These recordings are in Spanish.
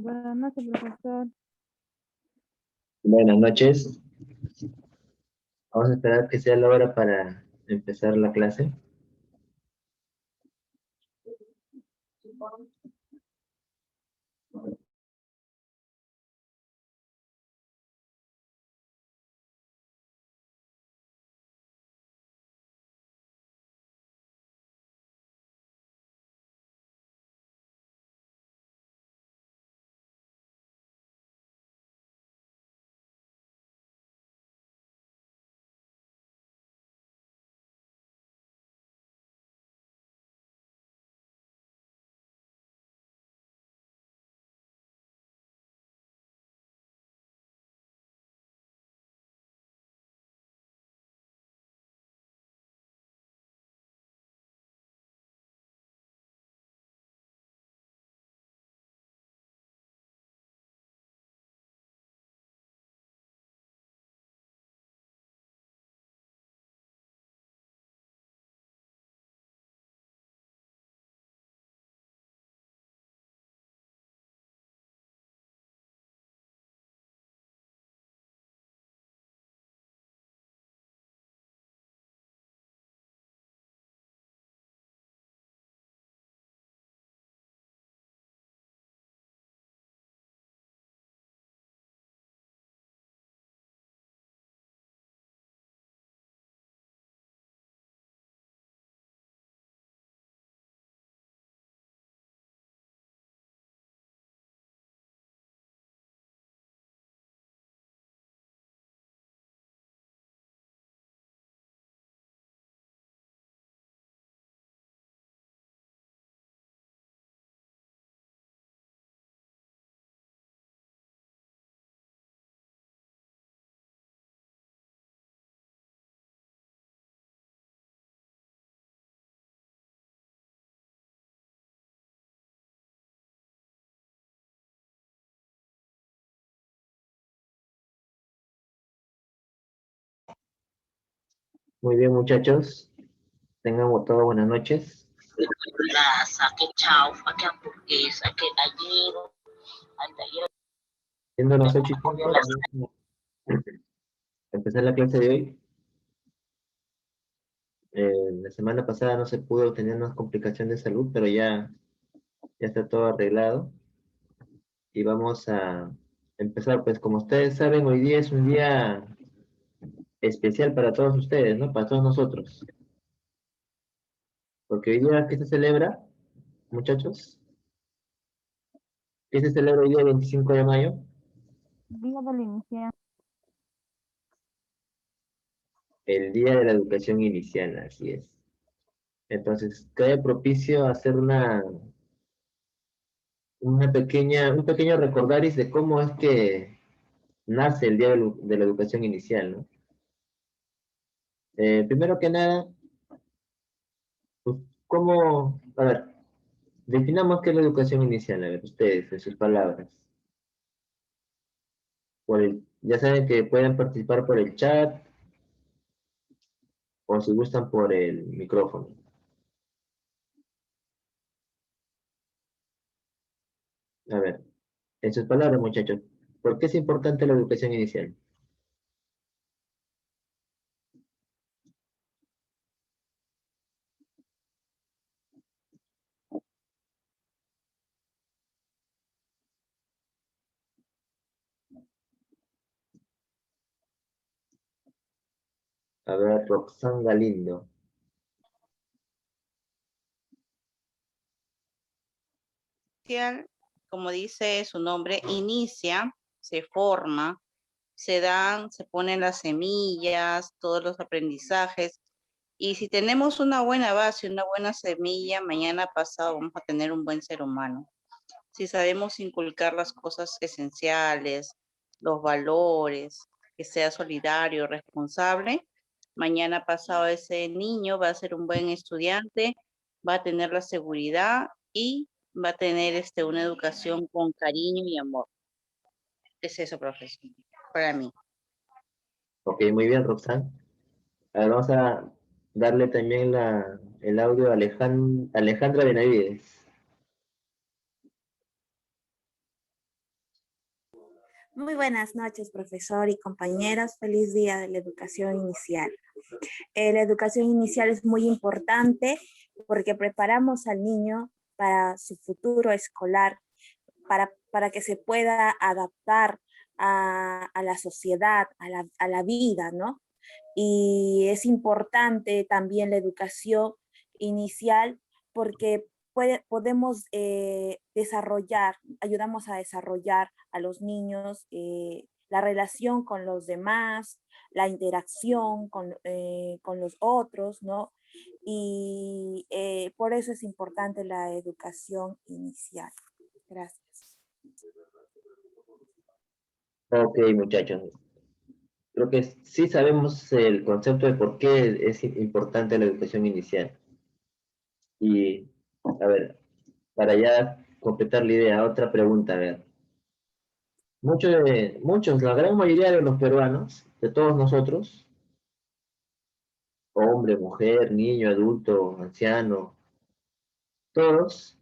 Buenas noches, profesor. Buenas noches. Vamos a esperar que sea la hora para empezar la clase. Muy bien, muchachos. Tengan todas buenas noches. Grasa, que chaufa, que hamburguesa, que gallego, anteayer Siendo las me 8:05, comió las vamos a empezar la clase de hoy. La semana pasada no se pudo tener una complicación de salud, pero ya está todo arreglado. Y vamos a empezar, pues como ustedes saben, hoy día es un día especial para todos ustedes, ¿no? Para todos nosotros. Porque hoy día, ¿qué se celebra, muchachos? ¿Qué se celebra hoy día, 25 de mayo? Día del inicial. El Día de la Educación Inicial, así es. Entonces, cae propicio hacer un pequeño recordaris de cómo es que nace el Día de la Educación Inicial, ¿no? Primero que nada, pues, ¿cómo? A ver, definamos qué es la educación inicial, a ver, ustedes, en sus palabras. Ya saben que pueden participar por el chat o si gustan por el micrófono. A ver, en sus palabras, muchachos, ¿por qué es importante la educación inicial? A ver, Roxana Galindo. Como dice su nombre, inicia, se forma, se ponen las semillas, todos los aprendizajes. Y si tenemos una buena base, una buena semilla, mañana pasado vamos a tener un buen ser humano. Si sabemos inculcar las cosas esenciales, los valores, que sea solidario, responsable, mañana pasado ese niño va a ser un buen estudiante, va a tener la seguridad y va a tener una educación con cariño y amor. Es eso, profesor, para mí. Ok, muy bien, Roxana. A ver, vamos a darle también el audio a Alejandra Benavides. Muy buenas noches, profesor y compañeros. Feliz día de la educación inicial. La educación inicial es muy importante porque preparamos al niño para su futuro escolar, para que se pueda adaptar a la sociedad, a la vida, ¿no? Y es importante también la educación inicial porque podemos ayudamos a desarrollar a los niños la relación con los demás, la interacción con los otros, ¿no? Y por eso es importante la educación inicial. Gracias. Ok, muchachos. Creo que sí sabemos el concepto de por qué es importante la educación inicial. Y, a ver, para ya completar la idea, otra pregunta, a ver. La gran mayoría de los peruanos, de todos nosotros, hombre, mujer, niño, adulto, anciano, todos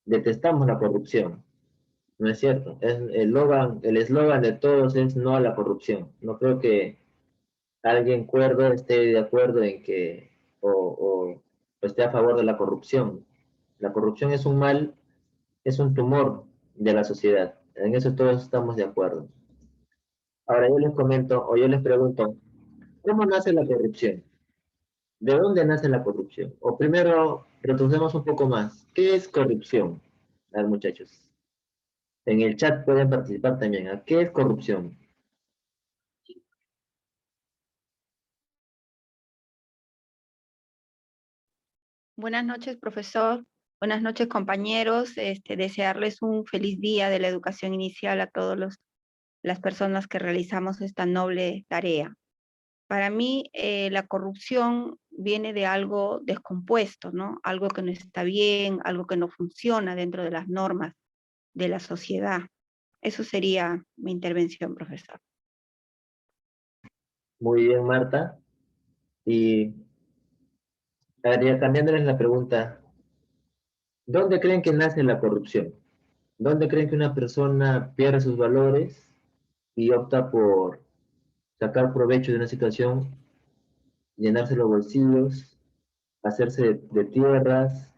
detestamos la corrupción, ¿no es cierto? El eslogan de todos es no a la corrupción. No creo que alguien cuerdo esté de acuerdo en que o esté a favor de la corrupción. La corrupción es un mal, es un tumor de la sociedad. En eso todos estamos de acuerdo. Ahora yo les comento o yo les pregunto, ¿cómo nace la corrupción? ¿De dónde nace la corrupción? O primero, retrocedemos un poco más. ¿Qué es corrupción? A ver, muchachos. En el chat pueden participar también. ¿A qué es corrupción? Buenas noches, profesor. Buenas noches, compañeros. Desearles un feliz día de la educación inicial a todas las personas que realizamos esta noble tarea. Para mí, la corrupción viene de algo descompuesto, ¿no? Algo que no está bien, algo que no funciona dentro de las normas de la sociedad. Eso sería mi intervención, profesor. Muy bien, Marta. Y a ver, ya cambiándoles la pregunta, ¿dónde creen que nace la corrupción? ¿Dónde creen que una persona pierde sus valores y opta por sacar provecho de una situación, llenarse los bolsillos, hacerse de tierras,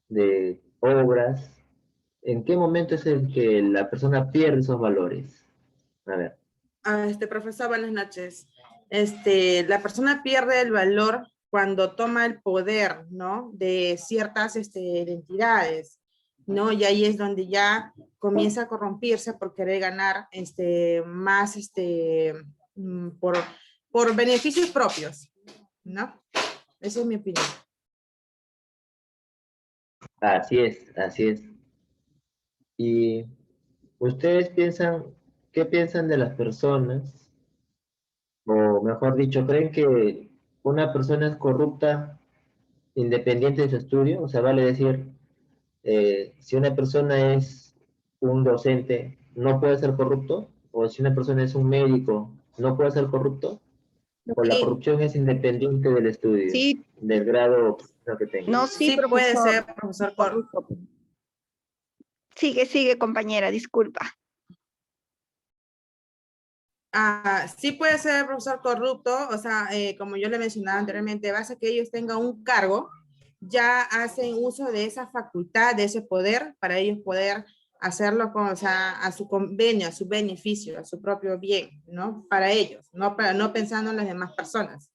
de obras? ¿En qué momento es el que la persona pierde esos valores? A ver. Profesor, buenas noches. La persona pierde el valor cuando toma el poder, ¿no? De ciertas entidades, ¿no? Y ahí es donde ya comienza a corrompirse por querer ganar más por beneficios propios, ¿no? Esa es mi opinión. Así es, así es. ¿Y ustedes piensan, qué piensan de las personas? O mejor dicho, ¿creen que una persona es corrupta independiente de su estudio? O sea, vale decir, si una persona es un docente, ¿no puede ser corrupto? ¿O si una persona es un médico, no puede ser corrupto? ¿O la Sí, corrupción es independiente del estudio, sí, del grado que tenga? no, sí, Sí puede profesor. ser, profesor Corrupto. Sigue, compañera, disculpa. Sí puede ser profesor corrupto, o sea, como yo le mencionaba anteriormente, basta que ellos tengan un cargo, ya hacen uso de esa facultad, de ese poder, para ellos poder hacerlo con, o sea, a su convenio, a su beneficio, a su propio bien, ¿no? Para ellos, no pensando en las demás personas.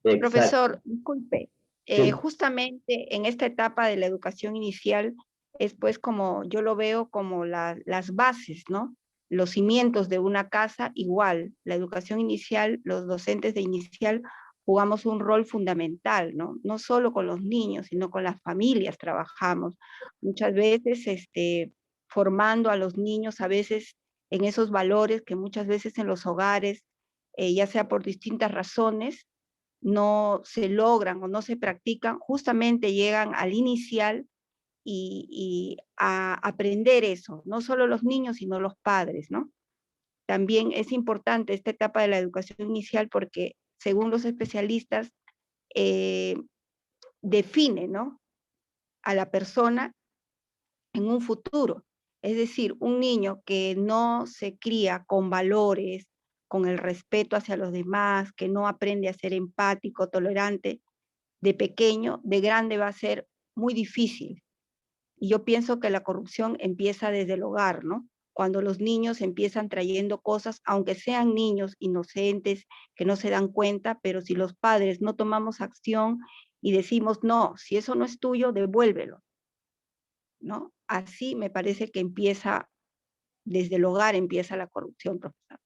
Exacto. Profesor, disculpe, Sí. justamente en esta etapa de la educación inicial es pues como yo lo veo como las bases, ¿no? Los cimientos de una casa, igual, la educación inicial, los docentes de inicial jugamos un rol fundamental, ¿no? No solo con los niños, sino con las familias trabajamos. Muchas veces formando a los niños, a veces en esos valores que muchas veces en los hogares, ya sea por distintas razones, no se logran o no se practican, justamente llegan al inicial y a aprender eso, no solo los niños, sino los padres, ¿no? También es importante esta etapa de la educación inicial porque, según los especialistas, eh, define, ¿no?, a la persona en un futuro. Es decir, un niño que no se cría con valores, con el respeto hacia los demás, que no aprende a ser empático, tolerante, de pequeño, de grande va a ser muy difícil. Y yo pienso que la corrupción empieza desde el hogar, ¿no? Cuando los niños empiezan trayendo cosas, aunque sean niños inocentes, que no se dan cuenta, pero si los padres no tomamos acción y decimos, no, si eso no es tuyo, devuélvelo, ¿no? Así me parece que empieza, desde el hogar empieza la corrupción, profesor.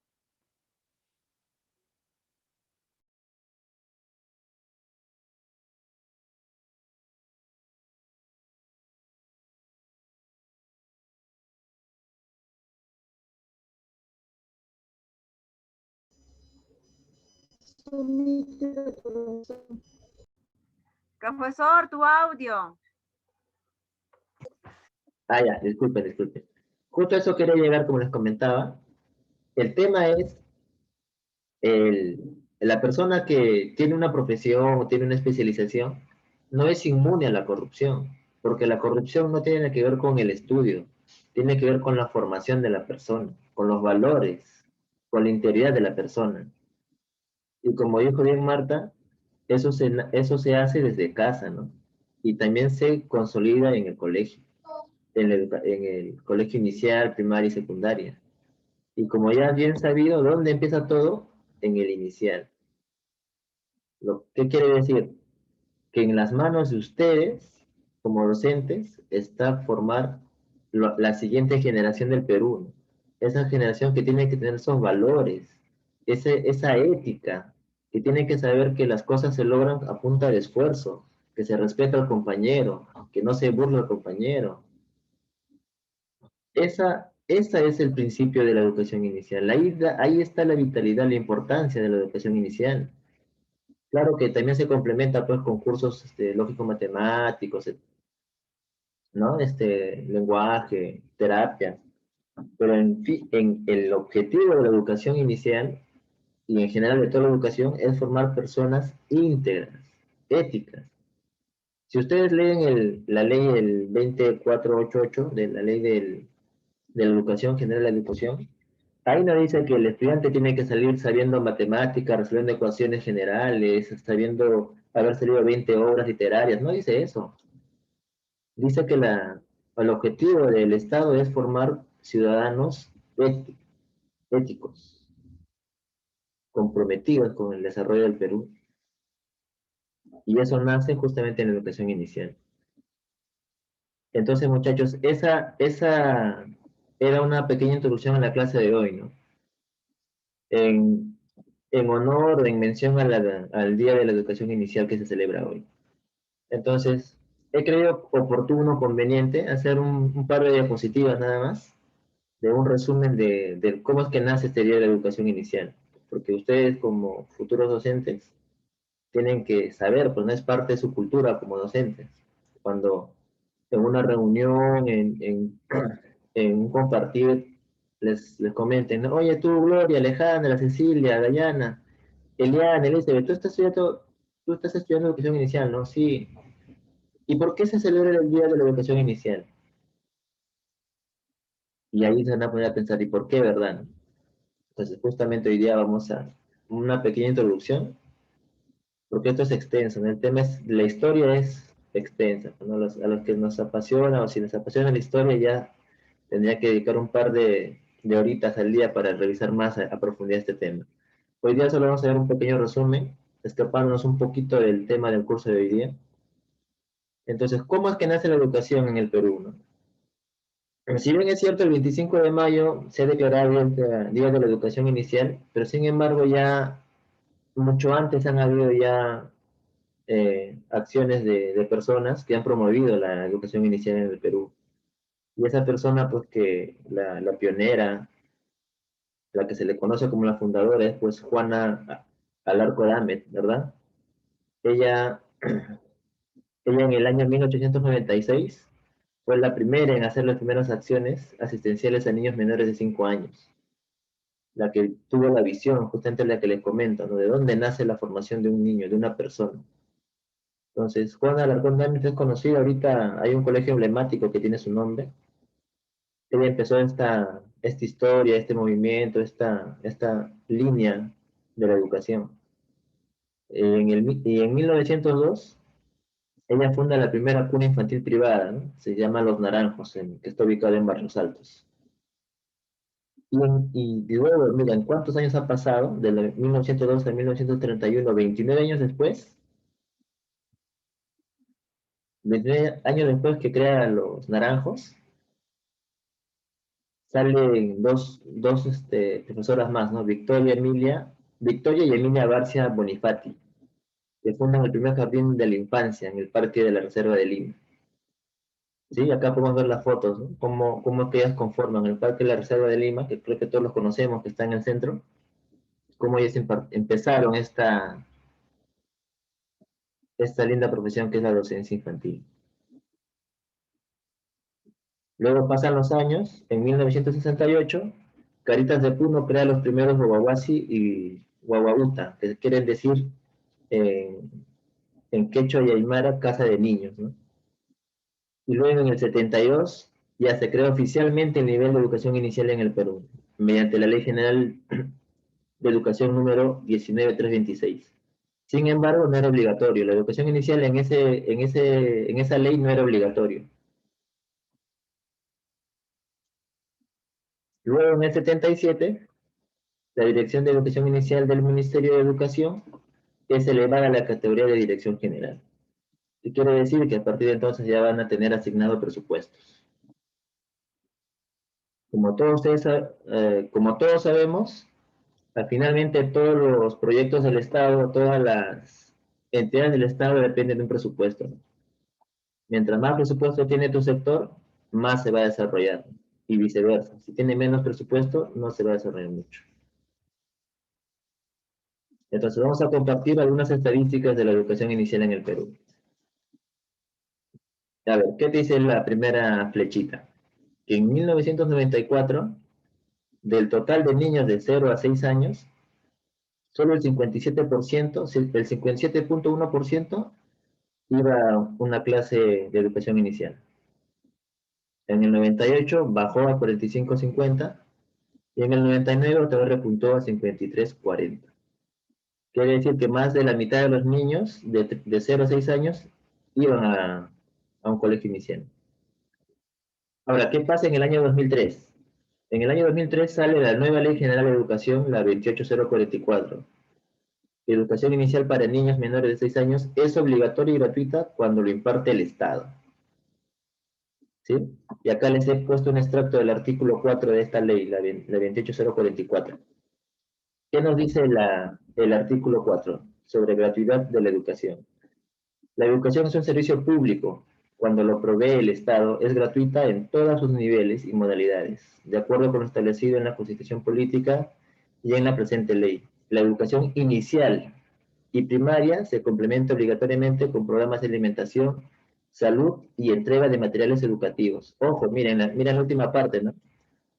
Profesor, tu audio. Ah, ya, disculpen, disculpen. Justo a eso quería llegar, como les comentaba. El tema es la persona que tiene una profesión o tiene una especialización no es inmune a la corrupción, porque la corrupción no tiene que ver con el estudio, tiene que ver con la formación de la persona, con los valores, con la integridad de la persona. Y como dijo bien Marta, eso se hace desde casa, ¿no? Y también se consolida en el colegio, en el colegio inicial, primaria y secundaria. Y como ya bien sabido, ¿dónde empieza todo? En el inicial. ¿Qué quiere decir? Que en las manos de ustedes, como docentes, está formar la siguiente generación del Perú, ¿no? Esa generación que tiene que tener esos valores, esa ética, que tiene que saber que las cosas se logran a punta de esfuerzo, que se respeta al compañero, que no se burla al compañero. Esa es el principio de la educación inicial. Ahí está la vitalidad, la importancia de la educación inicial. Claro que también se complementa pues con cursos lógico-matemáticos, ¿no? Lenguaje, terapia. Pero en el objetivo de la educación inicial y en general de toda la educación es formar personas íntegras, éticas. Si ustedes leen la ley el 20488 de la ley de la educación general de la educación, ahí no dice que el estudiante tiene que salir sabiendo matemáticas, resolviendo ecuaciones generales, sabiendo haber salido 20 obras literarias, no dice eso. Dice que el objetivo del Estado es formar ciudadanos éticos, comprometidos con el desarrollo del Perú, y eso nace justamente en la educación inicial. Entonces, muchachos, esa era una pequeña introducción a la clase de hoy, ¿no? En honor o en mención al Día de la Educación Inicial que se celebra hoy. Entonces, he creído oportuno, conveniente, hacer un par de diapositivas nada más, de un resumen de cómo es que nace este Día de la Educación Inicial. Porque ustedes como futuros docentes tienen que saber, pues no es parte de su cultura como docentes. Cuando en una reunión, en un compartir, les comenten, ¿no? Oye tú, Gloria, Alejandra, Cecilia, Dayana, Eliana, Elizabeth, tú estás estudiando educación inicial, ¿no? Sí. ¿Y por qué se celebra el Día de la Educación Inicial? Y ahí se van a poner a pensar, ¿y por qué, verdad? Entonces, justamente hoy día vamos a una pequeña introducción, porque esto es extenso, ¿no? El tema es, la historia es extensa, ¿no? A los que nos apasiona o si les apasiona la historia ya tendría que dedicar un par de horitas al día para revisar más a profundidad este tema. Hoy día solo vamos a ver un pequeño resumen, escapándonos un poquito del tema del curso de hoy día. Entonces, ¿cómo es que nace la educación en el Perú, no? Si bien es cierto, el 25 de mayo se ha declarado Día de la Educación Inicial, pero sin embargo ya mucho antes han habido ya acciones de personas que han promovido la educación inicial en el Perú. Y esa persona, pues que la pionera, la que se le conoce como la fundadora, es pues Juana Alarco Damet, ¿verdad? Ella, ella en el año 1896 fue la primera en hacer las primeras acciones asistenciales a niños menores de 5 años. La que tuvo la visión, justamente la que les comento, ¿no? De dónde nace la formación de un niño, de una persona. Entonces, Juana Alarcón Damet es conocida, ahorita hay un colegio emblemático que tiene su nombre. ella empezó esta historia, este movimiento, esta línea de la educación. Y en 1902, ella funda la primera cuna infantil privada, ¿no? Se llama Los Naranjos, que está ubicada en Barrios Altos. Y luego, miren, ¿cuántos años ha pasado? De 1912 a 1931, 29 años después, 29 años después que crea Los Naranjos, salen dos profesoras más, ¿no? Victoria y Emilia Barcia Bonifati, que fundan el primer jardín de la infancia en el Parque de la Reserva de Lima. Sí, acá podemos ver las fotos, ¿no? Cómo es que ellas conforman el Parque de la Reserva de Lima, que creo que todos los conocemos, que está en el centro, cómo ellas empezaron esta linda profesión que es la docencia infantil. Luego pasan los años, en 1968, Caritas de Puno crea los primeros Guaguasi y Guaguabuta, que quieren decir en quechua y aymara, casa de niños, ¿no? Y luego en el 72 ya se crea oficialmente el nivel de educación inicial en el Perú, mediante la Ley General de Educación número 19326. Sin embargo, no era obligatorio. La educación inicial en esa ley no era obligatorio. Luego, en el 77, la Dirección de Educación Inicial del Ministerio de Educación es elevada a la categoría de Dirección General. ¿Qué quiere decir? Que a partir de entonces ya van a tener asignado presupuestos. Como todos sabemos, finalmente todos los proyectos del Estado, todas las entidades del Estado dependen de un presupuesto, ¿no? Mientras más presupuesto tiene tu sector, más se va a desarrollar, y viceversa. Si tiene menos presupuesto, no se va a desarrollar mucho. Entonces vamos a compartir algunas estadísticas de la educación inicial en el Perú. A ver, ¿qué te dice la primera flechita? Que en 1994, del total de niños de 0 a 6 años, solo el 57%, el 57.1% iba a una clase de educación inicial. En el 98 bajó a 45.50 y en el 99 otra vez repuntó a 53.40. Quiere decir que más de la mitad de los niños de 0 a 6 años iban a un colegio inicial. Ahora, ¿qué pasa en el año 2003? En el año 2003 sale la nueva Ley General de Educación, la 28044. Educación inicial para niños menores de 6 años es obligatoria y gratuita cuando lo imparte el Estado. ¿Sí? Y acá les he puesto un extracto del artículo 4 de esta ley, la 28044. ¿Qué nos dice el artículo 4 sobre gratuidad de la educación? La educación es un servicio público. Cuando lo provee el Estado, es gratuita en todos sus niveles y modalidades, de acuerdo con lo establecido en la Constitución Política y en la presente ley. La educación inicial y primaria se complementa obligatoriamente con programas de alimentación, salud y entrega de materiales educativos. Ojo, miren la última parte, ¿no?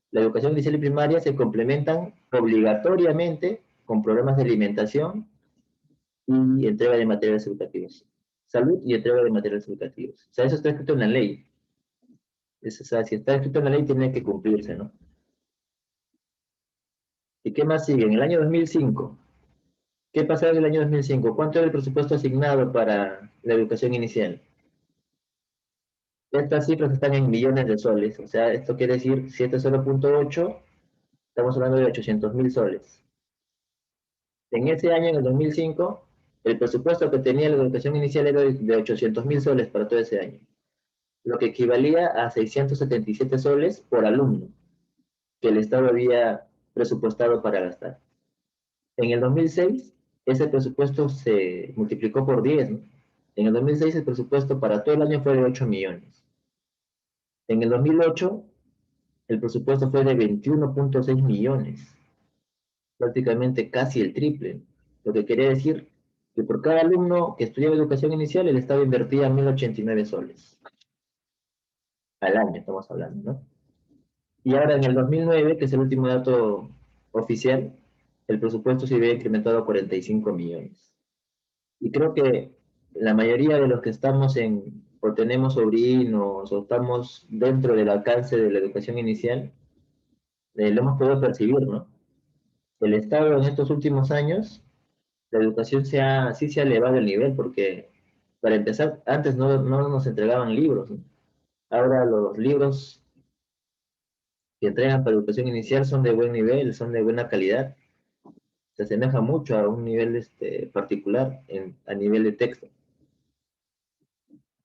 La educación inicial y primaria se complementan obligatoriamente con programas de alimentación y entrega de materiales educativos. Salud y entrega de materiales educativos. O sea, eso está escrito en la ley. O sea, si está escrito en la ley, tiene que cumplirse, ¿no? ¿Y qué más sigue? En el año 2005. ¿Qué pasaba en el año 2005? ¿Cuánto era el presupuesto asignado para la educación inicial? Estas cifras están en millones de soles. O sea, esto quiere decir 0.8, estamos hablando de 800.000 soles. En ese año, en el 2005, el presupuesto que tenía la educación inicial era de 800.000 soles para todo ese año, lo que equivalía a 677 soles por alumno que el Estado había presupuestado para gastar. En el 2006, ese presupuesto se multiplicó por 10, ¿no? En el 2006 el presupuesto para todo el año fue de 8 millones. En el 2008 el presupuesto fue de 21.6 millones, prácticamente casi el triple, lo que quería decir que por cada alumno que estudiaba educación inicial el Estado invertía 1.089 soles al año, estamos hablando, ¿no? Y ahora en el 2009, que es el último dato oficial, el presupuesto se había incrementado a 45 millones. Y creo que la mayoría de los que estamos en o tenemos sobrinos, o estamos dentro del alcance de la educación inicial, lo hemos podido percibir, ¿no? El Estado en estos últimos años, la educación sí se ha elevado el nivel, porque para empezar, antes no nos entregaban libros, ¿no? Ahora los libros que entregan para educación inicial son de buen nivel, son de buena calidad, se asemeja mucho a un nivel particular a nivel de texto.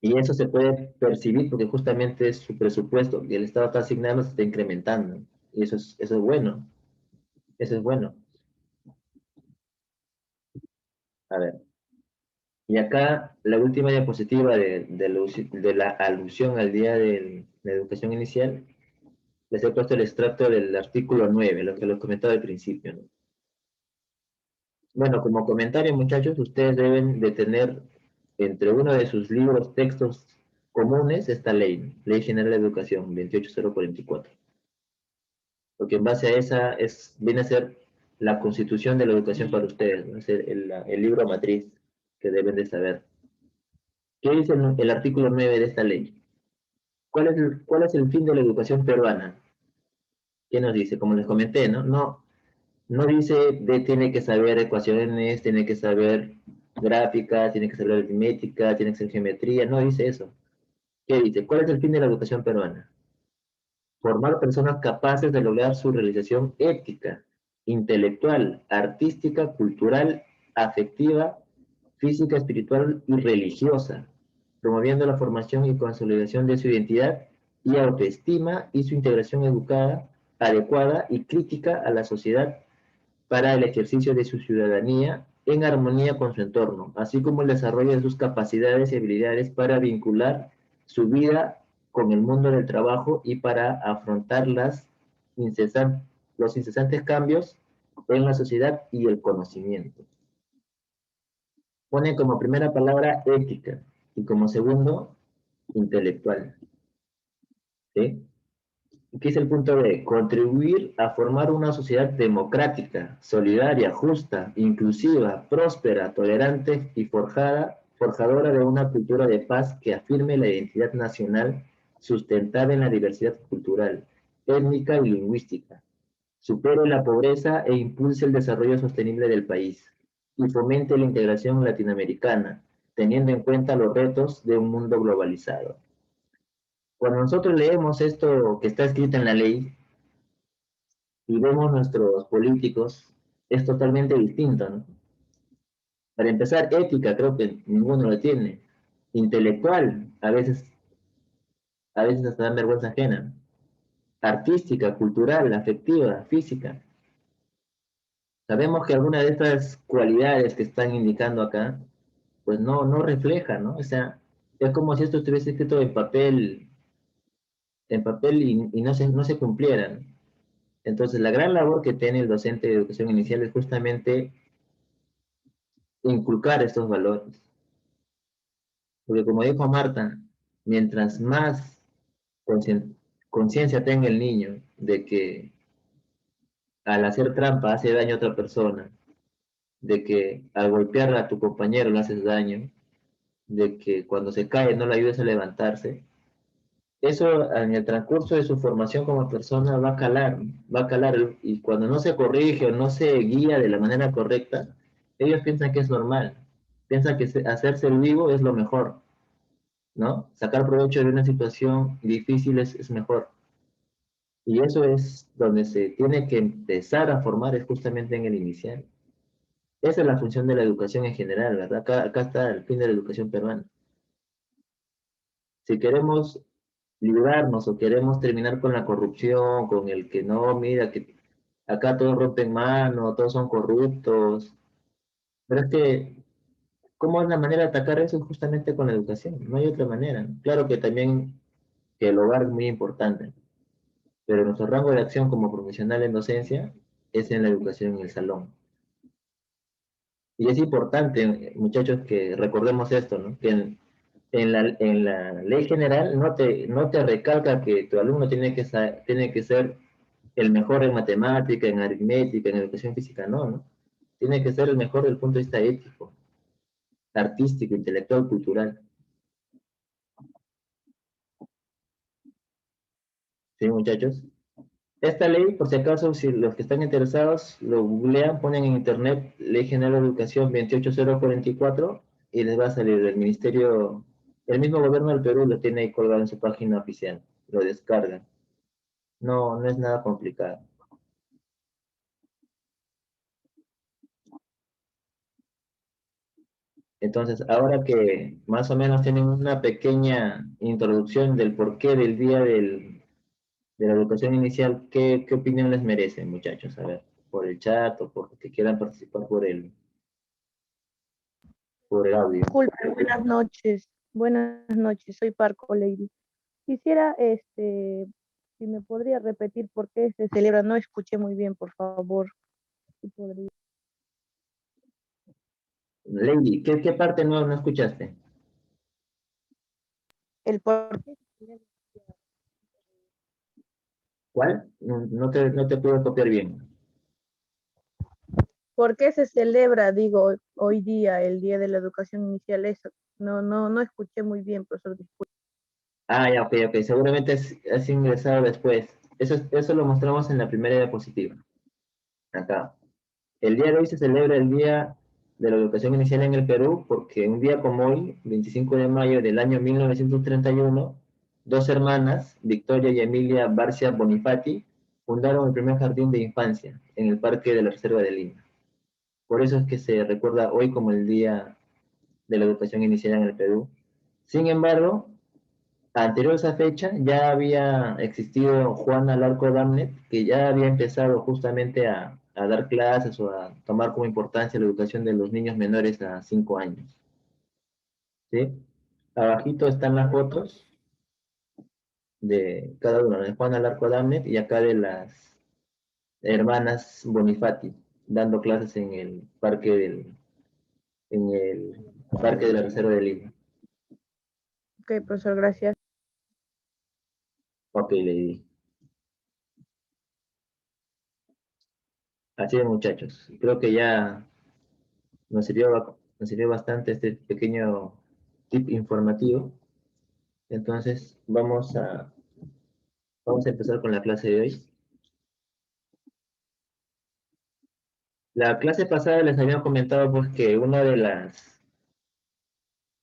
Y eso se puede percibir porque justamente es su presupuesto que el Estado está asignando, se está incrementando. Y eso es bueno. Eso es bueno. A ver. Y acá la última diapositiva de la alusión al día de la educación inicial, les he puesto el extracto del artículo 9, lo que les comentaba al principio, ¿no? Bueno, como comentario, muchachos, ustedes deben de tener entre uno de sus libros, textos comunes, esta ley, Ley General de Educación 28044. Porque en base a esa viene a ser la constitución de la educación para ustedes, ¿no? Es el libro matriz que deben de saber. ¿Qué dice el artículo 9 de esta ley? ¿Cuál es el fin de la educación peruana? ¿Qué nos dice? Como les comenté, ¿no? No dice tiene que saber ecuaciones, tiene que saber gráfica, tiene que saber aritmética, tiene que saber geometría, no dice eso. ¿Qué dice? ¿Cuál es el fin de la educación peruana? Formar personas capaces de lograr su realización ética, intelectual, artística, cultural, afectiva, física, espiritual y religiosa, promoviendo la formación y consolidación de su identidad y autoestima y su integración educada, adecuada y crítica a la sociedad para el ejercicio de su ciudadanía en armonía con su entorno, así como el desarrollo de sus capacidades y habilidades para vincular su vida con el mundo del trabajo y para afrontar los incesantes cambios en la sociedad y el conocimiento. Pone como primera palabra ética y como segundo intelectual. ¿Sí? ¿Qué es el punto B? Contribuir a formar una sociedad democrática, solidaria, justa, inclusiva, próspera, tolerante y forjadora de una cultura de paz que afirme la identidad nacional sustentada en la diversidad cultural, étnica y lingüística, supere la pobreza e impulse el desarrollo sostenible del país y fomente la integración latinoamericana, teniendo en cuenta los retos de un mundo globalizado. Cuando nosotros leemos esto que está escrito en la ley y vemos nuestros políticos, es totalmente distinto, ¿no? Para empezar, ética, creo que ninguno lo tiene. Intelectual, a veces hasta dan vergüenza ajena. Artística, cultural, afectiva, física. Sabemos que algunas de estas cualidades que están indicando acá, pues no reflejan, ¿no? O sea, es como si esto estuviese escrito en papel y no se cumplieran. Entonces, la gran labor que tiene el docente de educación inicial es justamente inculcar estos valores. Porque como dijo Marta, mientras más conciencia tenga el niño de que al hacer trampa hace daño a otra persona, de que al golpear a tu compañero le haces daño, de que cuando se cae no le ayudes a levantarse, eso en el transcurso de su formación como persona va a calar, y cuando no se corrige o no se guía de la manera correcta, ellos piensan que es normal, piensan que hacerse el vivo es lo mejor, ¿no? Sacar provecho de una situación difícil es mejor. Y eso es donde se tiene que empezar a formar, es justamente en el inicial. Esa es la función de la educación en general, ¿verdad? Acá está el fin de la educación peruana. Si queremos librarnos o queremos terminar con la corrupción, con el que no, mira, que acá todos rompen mano, todos son corruptos. Pero es que, ¿cómo es la manera de atacar eso? Justamente con la educación, no hay otra manera. Claro que también que el hogar es muy importante, pero nuestro rango de acción como profesional en docencia es en la educación en el salón. Y es importante, muchachos, que recordemos esto, ¿no? Que en la ley general no te recalca que tu alumno tiene que ser el mejor en matemática, en aritmética, en educación física, no. Tiene que ser el mejor desde el punto de vista ético, artístico, intelectual, cultural. ¿Sí, muchachos? Esta ley, por si acaso, si los que están interesados lo googlean, ponen en internet Ley General de Educación 28044 y les va a salir del Ministerio, el mismo gobierno del Perú lo tiene ahí colgado en su página oficial, lo descargan. No, no es nada complicado. Entonces, ahora que más o menos tienen una pequeña introducción del porqué del día de la educación inicial, ¿qué opinión les merece, muchachos? A ver, por el chat o por que quieran participar por el audio. Disculpe, buenas noches. Buenas noches, soy Parco Lady. Quisiera, si me podría repetir por qué se celebra, no escuché muy bien, por favor. Si podría. Lady, ¿qué parte no escuchaste? El por qué, ¿Cuál? No te puedo copiar bien. ¿por qué se celebra, digo, hoy día, el Día de la Educación Inicial? Eso, no escuché muy bien, profesor. Disculpe. Ah, ya, ok. Seguramente has ingresado después. Eso lo mostramos en la primera diapositiva. Acá. El día de hoy se celebra el Día de la Educación Inicial en el Perú porque un día como hoy, 25 de mayo del año 1931, dos hermanas, Victoria y Emilia Barcia Bonifati, fundaron el primer jardín de infancia en el Parque de la Reserva de Lima. Por eso es que se recuerda hoy como el Día de la Educación Inicial en el Perú. Sin embargo, anterior a esa fecha ya había existido Juana Larco Damnet, que ya había empezado justamente a dar clases o a tomar como importancia la educación de los niños menores a 5 años. ¿Sí? Abajito están las fotos de cada uno, de Juana Larco Damnet y acá de las hermanas Bonifati, dando clases en el parque de la Reserva de Lima. Ok, profesor, gracias. Ok, Lady. Así es, muchachos. Creo que ya nos sirvió bastante este pequeño tip informativo. Entonces, vamos a empezar con la clase de hoy. La clase pasada les había comentado pues que una de la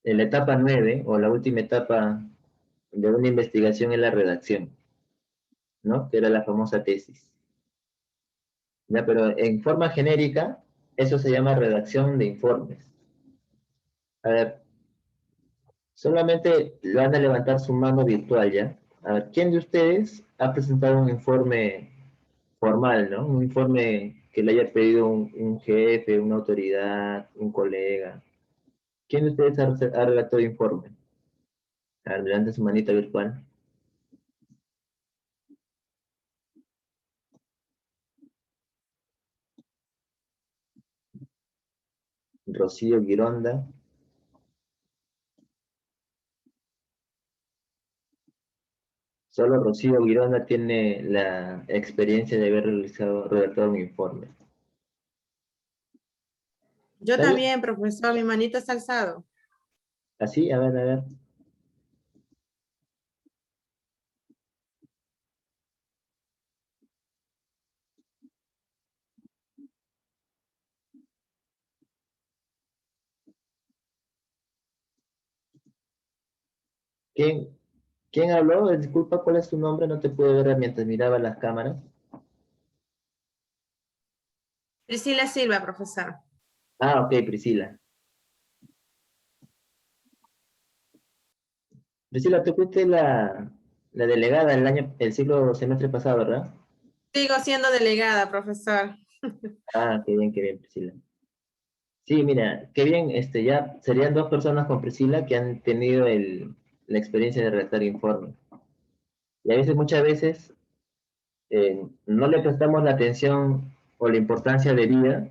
etapa 9 o la última etapa de una investigación es la redacción, ¿no? Que era la famosa tesis. Ya, pero en forma genérica, eso se llama redacción de informes. A ver, solamente van a levantar su mano virtual ya. A ver, ¿quién de ustedes ha presentado un informe formal, ¿no? Un informe que le haya pedido un jefe, una autoridad, un colega? ¿Quién de ustedes ha redactado informe? A ver, levante su manita virtual. Rocío Gironda. Solo Rocío Gironda tiene la experiencia de haber redactado un informe. Yo ¿Está bien? también, profesor, mi manito está alzado. Así, a ver. ¿Quién, quién habló? Disculpa, ¿cuál es tu nombre? No te pude ver mientras miraba las cámaras. Priscila Silva, profesor. Ah, ok, Priscila. Priscila, tú fuiste la delegada el semestre pasado, ¿verdad? Sigo siendo delegada, profesor. Ah, qué bien, Priscila. Sí, mira, qué bien, ya serían dos personas con Priscila que han tenido la experiencia de redactar informes. Y a veces, muchas veces, no le prestamos la atención o la importancia debida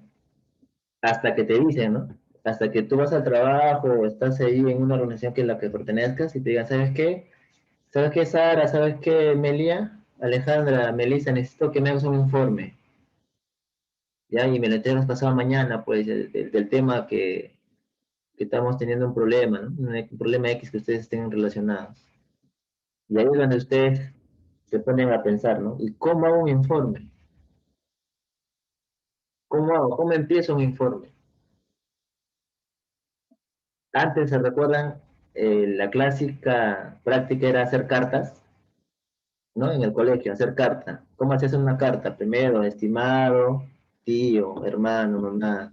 hasta que te dicen, ¿no? Hasta que tú vas al trabajo o estás ahí en una organización que es la que pertenezcas y te digan, ¿sabes qué? ¿Sabes qué, Sara? ¿Sabes qué, Melia? Alejandra, Melissa, necesito que me hagas un informe. Ya, y me lo entregas pasado mañana, pues, del tema que estamos teniendo un problema, ¿no? Un problema X que ustedes estén relacionados. Y ahí es donde ustedes se ponen a pensar, ¿no? ¿Y cómo hago un informe? ¿Cómo hago? ¿Cómo empiezo un informe? Antes, ¿se recuerdan? La clásica práctica era hacer cartas, ¿no? En el colegio, hacer carta. ¿Cómo haces una carta? Primero, estimado, tío, hermano, mamá.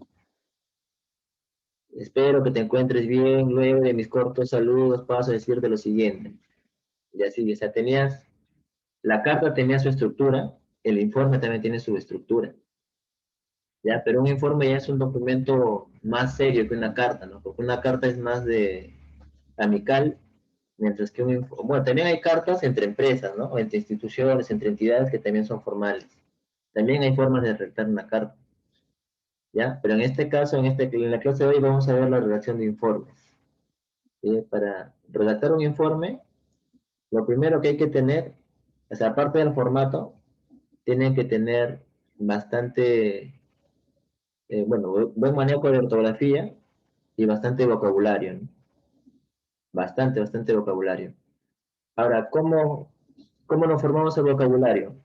Espero que te encuentres bien. Luego de mis cortos saludos paso a decirte lo siguiente. Y así, o sea, la carta tenía su estructura, el informe también tiene su estructura. ¿Ya? Pero un informe ya es un documento más serio que una carta, ¿no? Porque una carta es más de amical, mientras que bueno, también hay cartas entre empresas, ¿no? O entre instituciones, entre entidades que también son formales. También hay formas de redactar una carta, ¿ya? Pero en este caso, en la clase de hoy vamos a ver la redacción de informes. ¿Sí? Para redactar un informe, lo primero que hay que tener, o sea, aparte del formato, tienen que tener bastante, bueno, buen manejo de ortografía y bastante vocabulario, ¿no? Bastante vocabulario. Ahora, ¿cómo nos formamos el vocabulario?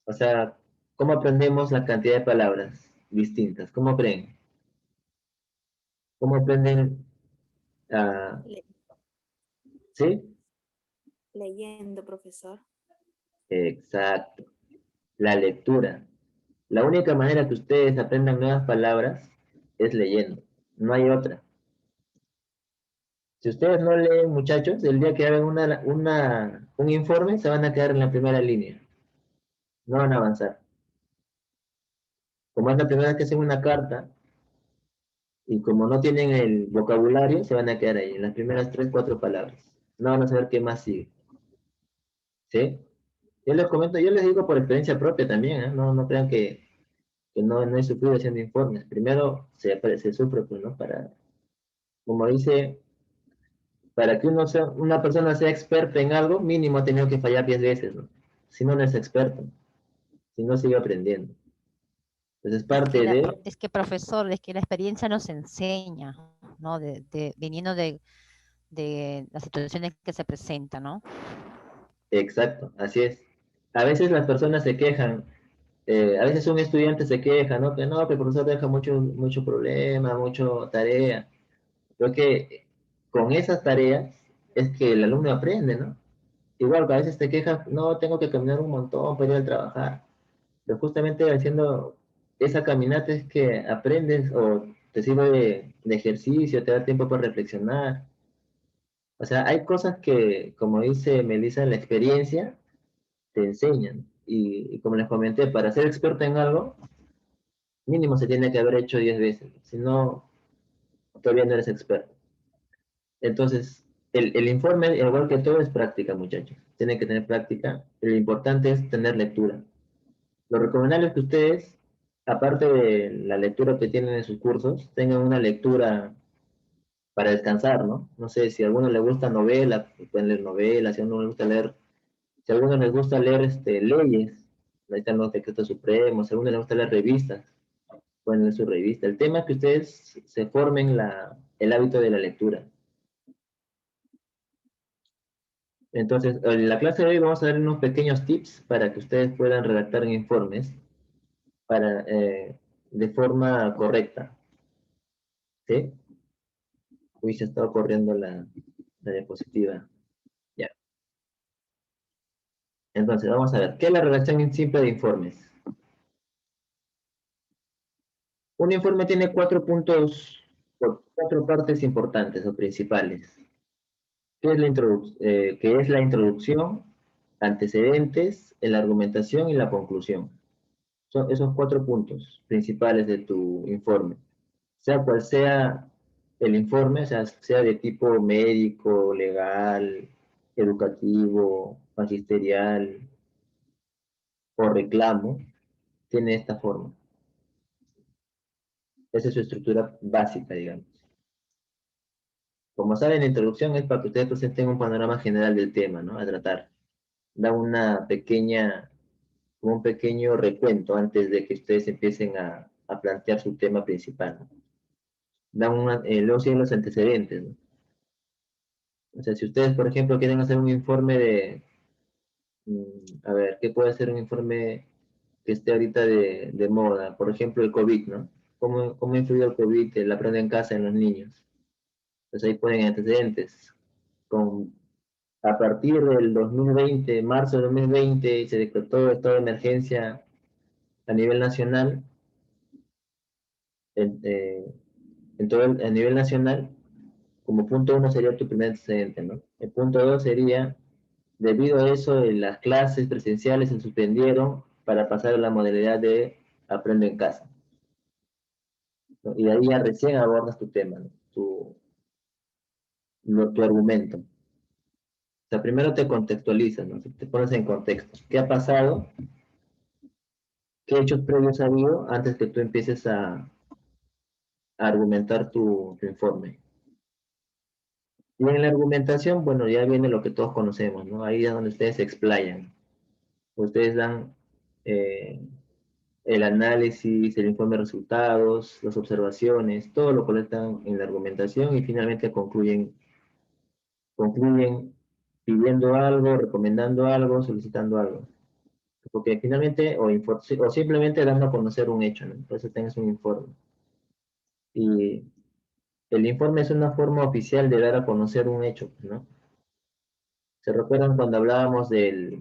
O sea, ¿cómo aprendemos la cantidad de palabras distintas? ¿Cómo aprenden? ¿Cómo aprenden? ah, Le- ¿Sí? Leyendo, profesor. Exacto. La lectura. La única manera que ustedes aprendan nuevas palabras es leyendo. No hay otra. Si ustedes no leen, muchachos, el día que hagan un informe, se van a quedar en la primera línea. No van a avanzar. Como es la primera vez que hacen una carta, y como no tienen el vocabulario, se van a quedar ahí, en las primeras 3, 4 palabras. No van a saber qué más sigue. ¿Sí? Yo les comento, yo les digo por experiencia propia también, ¿eh? No crean que no he sufrido haciendo informes. Primero se sufre, pues, ¿no? Como dice, para que una persona sea experta en algo, mínimo ha tenido que fallar 10 veces, ¿no? Si no, no es experto. Si no, sigue aprendiendo. Entonces, parte de... Es que profesor, es que la experiencia nos enseña, ¿no? Viniendo de las situaciones que se presentan, ¿no? Exacto, así es. A veces las personas se quejan, a veces un estudiante se queja, ¿no? Que el profesor deja mucho problema, mucho tarea. Creo que con esas tareas es que el alumno aprende, ¿no? Igual que a veces te quejas, no, tengo que caminar un montón para ir a trabajar. Pero justamente haciendo esa caminata es que aprendes o te sirve de ejercicio, te da tiempo para reflexionar. O sea, hay cosas que, como dice Melissa, la experiencia te enseñan. Y como les comenté, para ser experto en algo, mínimo se tiene que haber hecho 10 veces. Si no, todavía no eres experto. Entonces, el informe, igual que todo, es práctica, muchachos. Tienen que tener práctica. Lo importante es tener lectura. Lo recomendable es que ustedes, aparte de la lectura que tienen en sus cursos, tengan una lectura para descansar, ¿no? No sé, si a alguno le gusta novela, pueden leer novelas, si a uno le gusta leer, si a alguno les gusta leer leyes, ahí están los decretos supremos, si a alguno le gusta leer revistas, pueden leer su revista. El tema es que ustedes se formen el hábito de la lectura. Entonces, en la clase de hoy vamos a dar unos pequeños tips para que ustedes puedan redactar informes de forma correcta. ¿Sí? Uy, se ha estado corriendo la diapositiva. Ya. Entonces, vamos a ver. ¿Qué es la redacción simple de informes? Un informe tiene 4 puntos, 4 partes importantes o principales. ¿Qué es la introducción, antecedentes, la argumentación y la conclusión? Son esos 4 puntos principales de tu informe. Sea cual sea el informe, sea de tipo médico, legal, educativo, magisterial o reclamo, tiene esta forma. Esa es su estructura básica, digamos. Como saben, la introducción es para que ustedes presenten un panorama general del tema, ¿no? A tratar. Da como un pequeño recuento antes de que ustedes empiecen a plantear su tema principal, ¿no? Luego siguen los antecedentes, ¿no? O sea, si ustedes, por ejemplo, quieren hacer un informe A ver, ¿qué puede ser un informe que esté ahorita de moda? Por ejemplo, el COVID, ¿no? ¿Cómo ha influido el COVID, el aprender en casa en los niños? Pues ahí ponen antecedentes. A partir del 2020, marzo de 2020, se decretó estado de emergencia a nivel nacional, a nivel nacional, como punto uno sería tu primer antecedente, ¿no? El punto dos sería, debido a eso, las clases presenciales se suspendieron para pasar a la modalidad de aprendo en casa, ¿no? Y ahí ya recién abordas tu tema, ¿no? Tu argumento. O sea, primero te contextualizas, ¿no? Te pones en contexto. ¿Qué ha pasado? ¿Qué hechos previos ha habido antes que tú empieces a argumentar tu informe? Y en la argumentación, bueno, ya viene lo que todos conocemos, ¿no? Ahí es donde ustedes se explayan. Ustedes dan el análisis, el informe de resultados, las observaciones, todo lo colectan en la argumentación y finalmente concluyen pidiendo algo, recomendando algo, solicitando algo. Porque finalmente, o simplemente dando a conocer un hecho, ¿no? Por eso tengas un informe. Y el informe es una forma oficial de dar a conocer un hecho, ¿no? ¿Se recuerdan cuando hablábamos de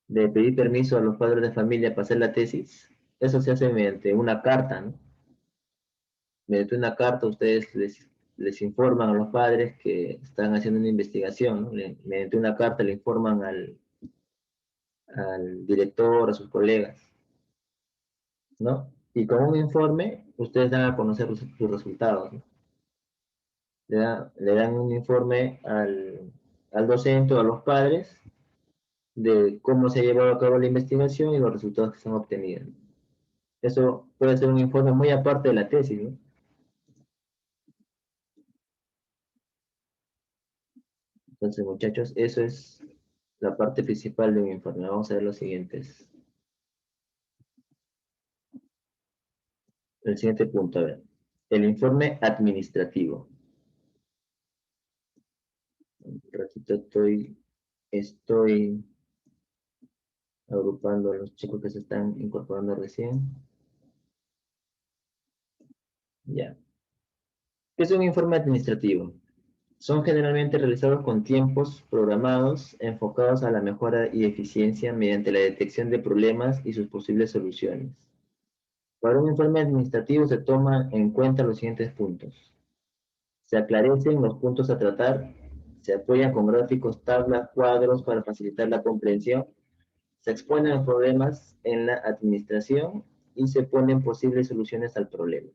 pedir permiso a los padres de familia para hacer la tesis? Eso se hace mediante una carta, ¿no? Mediante una carta ustedes les informan a los padres que están haciendo una investigación, ¿no? Mediante una carta le informan al director, a sus colegas, ¿no? Y con un informe ustedes dan a conocer sus resultados, ¿no? Le dan un informe al docente o a los padres de cómo se ha llevado a cabo la investigación y los resultados que se han obtenido. Eso puede ser un informe muy aparte de la tesis, ¿no? Entonces, muchachos, eso es la parte principal de un informe. Vamos a ver los siguientes. El siguiente punto, a ver. El informe administrativo. Un ratito estoy agrupando a los chicos que se están incorporando recién. Ya. ¿Qué es un informe administrativo? Son generalmente realizados con tiempos programados enfocados a la mejora y eficiencia mediante la detección de problemas y sus posibles soluciones. Para un informe administrativo se toman en cuenta los siguientes puntos. Se aclarecen los puntos a tratar, se apoyan con gráficos, tablas, cuadros para facilitar la comprensión, se exponen los problemas en la administración y se ponen posibles soluciones al problema.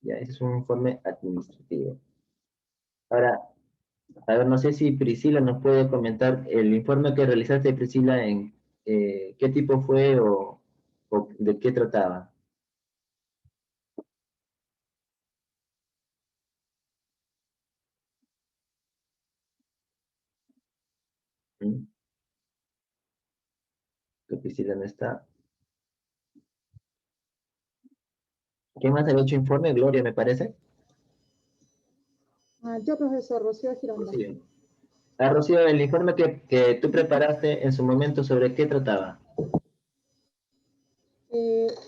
Ya, ese es un informe administrativo. Ahora, a ver, no sé si Priscila nos puede comentar el informe que realizaste, Priscila, en qué tipo fue o de qué trataba. ¿Mm? Que Priscila no está. ¿Quién más había hecho informe? Gloria, me parece. Yo, profesor Rocío Gironda. Rocío. Ah, Rocío, el informe que tú preparaste en su momento, ¿sobre qué trataba?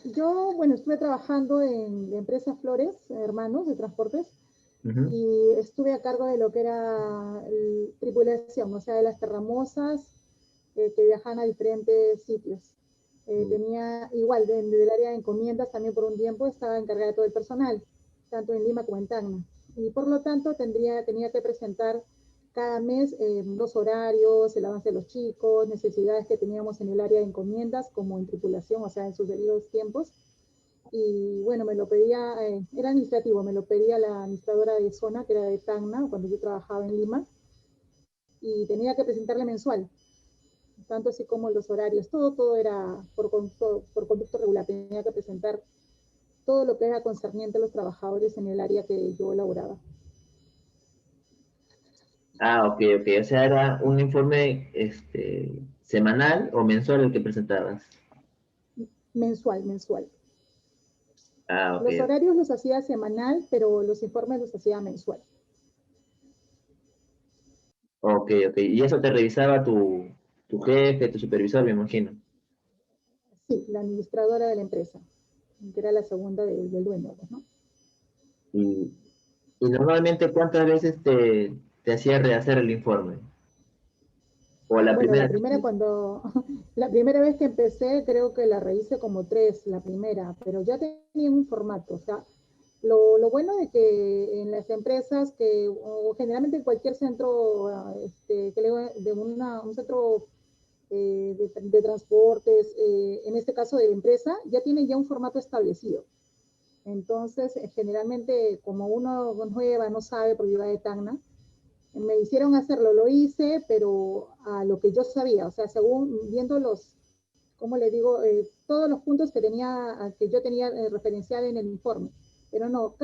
Yo, bueno, estuve trabajando en la empresa Flores Hermanos de Transportes y estuve a cargo de lo que era tripulación, o sea, de las terramosas que viajan a diferentes sitios. Tenía, igual, del área de encomiendas también por un tiempo, estaba encargada de todo el personal, tanto en Lima como en Tacna. Y por lo tanto tenía que presentar cada mes los horarios, el avance de los chicos, necesidades que teníamos en el área de encomiendas como en tripulación, o sea, en sus debidos tiempos. Y bueno, me lo pedía, era administrativo, me lo pedía la administradora de zona, que era de Tacna, cuando yo trabajaba en Lima, y tenía que presentarle mensual, tanto así como los horarios, todo era por conducto regular, tenía que presentar todo lo que era concerniente a los trabajadores en el área que yo elaboraba. Ah, ok. O sea, era un informe semanal o mensual el que presentabas. Mensual. Ah, ok. Los horarios los hacía semanal, pero los informes los hacía mensual. Ok. Y eso te revisaba tu tu jefe, tu supervisor, me imagino. Sí, la administradora de la empresa, que era la segunda del dueño, pues, ¿no? Y normalmente, ¿cuántas veces te hacía rehacer el informe? O la Bueno, primera. la primera vez que empecé, creo que la rehice como 3, la primera, pero ya tenía un formato. O sea, lo bueno de que en las empresas, o generalmente en cualquier centro, un centro de transportes, en este caso de la empresa, ya tiene ya un formato establecido. Entonces, generalmente, como uno nueva, no sabe, porque iba de Tacna, me hicieron hacerlo, lo hice, pero a lo que yo sabía, o sea, según viendo ¿cómo le digo? Todos los puntos que yo tenía referencial en el informe. Pero no,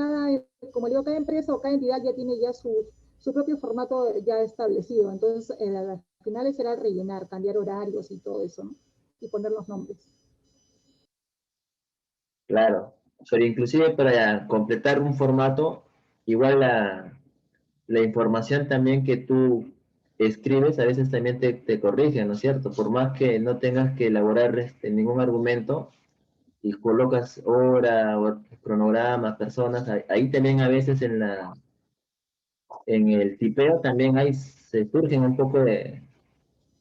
como le digo, cada empresa o cada entidad ya tiene ya su propio formato ya establecido. Entonces, al final será rellenar, cambiar horarios y todo eso, ¿no? Y poner los nombres. Claro, pero inclusive para completar un formato, igual la información también que tú escribes a veces también te corrige, ¿no es cierto? Por más que no tengas que elaborar ningún argumento y colocas hora, o cronograma, personas, ahí también a veces en el tipeo también se surgen un poco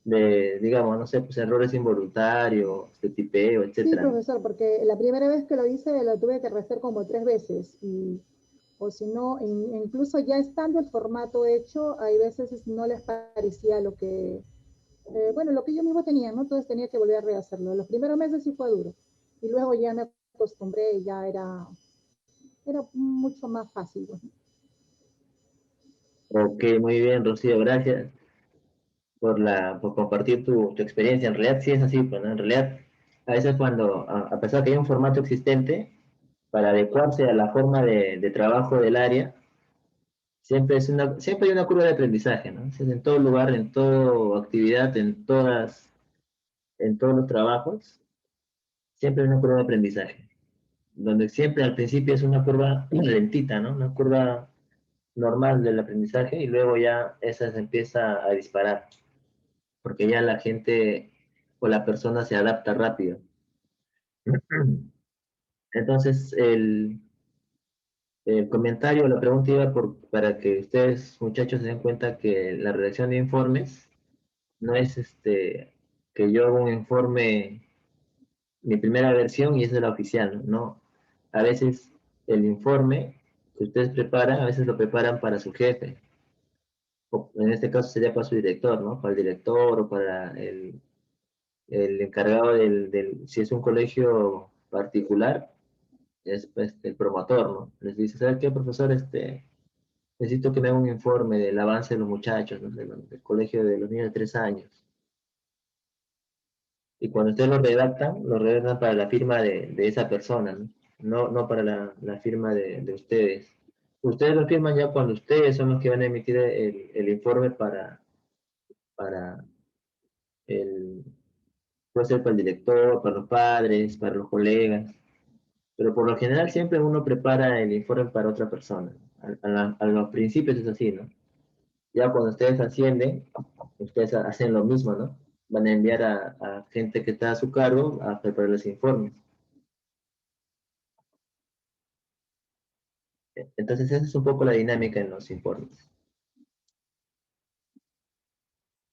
digamos, no sé, pues errores involuntarios, de tipeo, Sí, etcétera. profesor, porque la primera vez que lo hice lo tuve que rehacer como 3 veces. O si no, incluso ya estando el formato hecho, hay veces no les parecía lo que yo mismo tenía, ¿no? Entonces tenía que volver a rehacerlo. Los primeros meses sí fue duro. Y luego ya me acostumbré y ya era mucho más fácil. ¿No? Ok, muy bien, Rocío, gracias por compartir tu experiencia. En realidad sí es así, pues, ¿no? En realidad, a veces cuando, a pesar que hay un formato existente, para adecuarse a la forma de trabajo del área, siempre hay una curva de aprendizaje, ¿no? Es en todo lugar, en toda actividad, en todos los trabajos, siempre hay una curva de aprendizaje, donde siempre al principio es una curva lentita, ¿no? Una curva normal del aprendizaje y luego ya esa se empieza a disparar, porque ya la gente o la persona se adapta rápido. Entonces, el comentario, la pregunta iba para que ustedes, muchachos, se den cuenta que la redacción de informes no es que yo hago un informe, mi primera versión y esa es la oficial, ¿no? A veces el informe que ustedes preparan, a veces lo preparan para su jefe, o en este caso sería para su director, ¿no? Para el director o para el encargado si es un colegio particular, es pues, el promotor, ¿no? Les dice, ¿sabes qué, profesor? Necesito que me haga un informe del avance de los muchachos, ¿no? Del colegio de los niños de 3 años. Y cuando ustedes lo redactan para la firma de esa persona, ¿no? No para la firma de ustedes. Ustedes lo firman ya cuando ustedes son los que van a emitir el informe para el, puede ser para el director, para los padres, para los colegas. Pero por lo general siempre uno prepara el informe para otra persona. A los principios es así, ¿no? Ya cuando ustedes ascienden, ustedes hacen lo mismo, ¿no? Van a enviar a gente que está a su cargo a preparar los informes. Entonces esa es un poco la dinámica en los informes.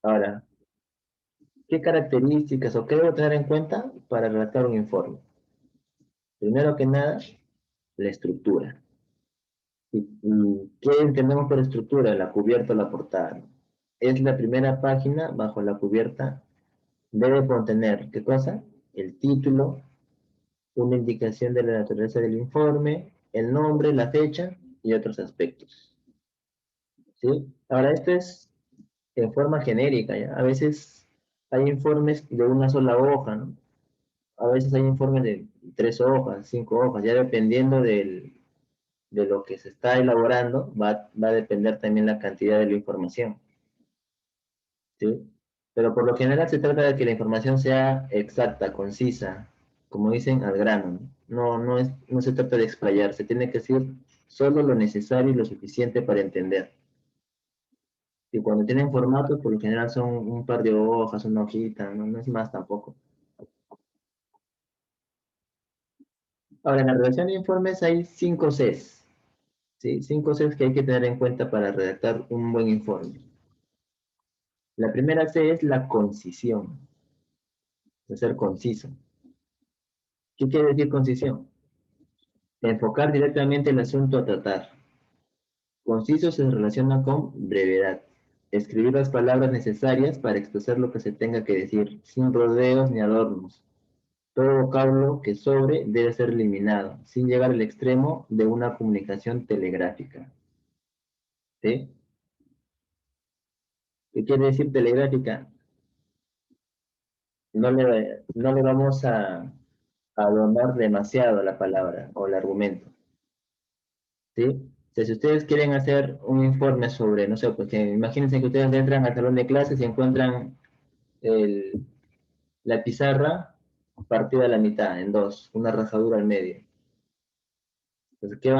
Ahora, ¿qué características o qué debo tener en cuenta para redactar un informe? Primero que nada, la estructura. ¿Y qué entendemos por estructura? La cubierta o la portada. Es la primera página bajo la cubierta. Debe contener, ¿qué cosa? El título, una indicación de la naturaleza del informe, el nombre, la fecha y otros aspectos. ¿Sí? Ahora, esto es en forma genérica, ¿ya? A veces hay informes de una sola hoja, ¿no? A veces hay informes de 3 hojas, 5 hojas, ya dependiendo de lo que se está elaborando, va a depender también la cantidad de la información. ¿Sí? Pero por lo general se trata de que la información sea exacta, concisa, como dicen, al grano, ¿no? No se trata de explayarse, tiene que decir solo lo necesario y lo suficiente para entender. Y cuando tienen formatos, por lo general son un par de hojas, una hojita, no es más tampoco. Ahora, en la redacción de informes hay 5 Cs. ¿Sí? 5 Cs que hay que tener en cuenta para redactar un buen informe. La primera C es la concisión. De ser conciso. ¿Qué quiere decir concisión? Enfocar directamente el asunto a tratar. Conciso se relaciona con brevedad. Escribir las palabras necesarias para expresar lo que se tenga que decir, sin rodeos ni adornos. Todo vocablo que sobre debe ser eliminado, sin llegar al extremo de una comunicación telegráfica. ¿Sí? ¿Qué quiere decir telegráfica? No le vamos a adornar demasiado la palabra o el argumento. ¿Sí? Entonces, si ustedes quieren hacer un informe sobre, no sé, pues imagínense que ustedes entran al salón de clases y encuentran la pizarra partida a la mitad, en dos, una rajadura al medio. Entonces, ¿qué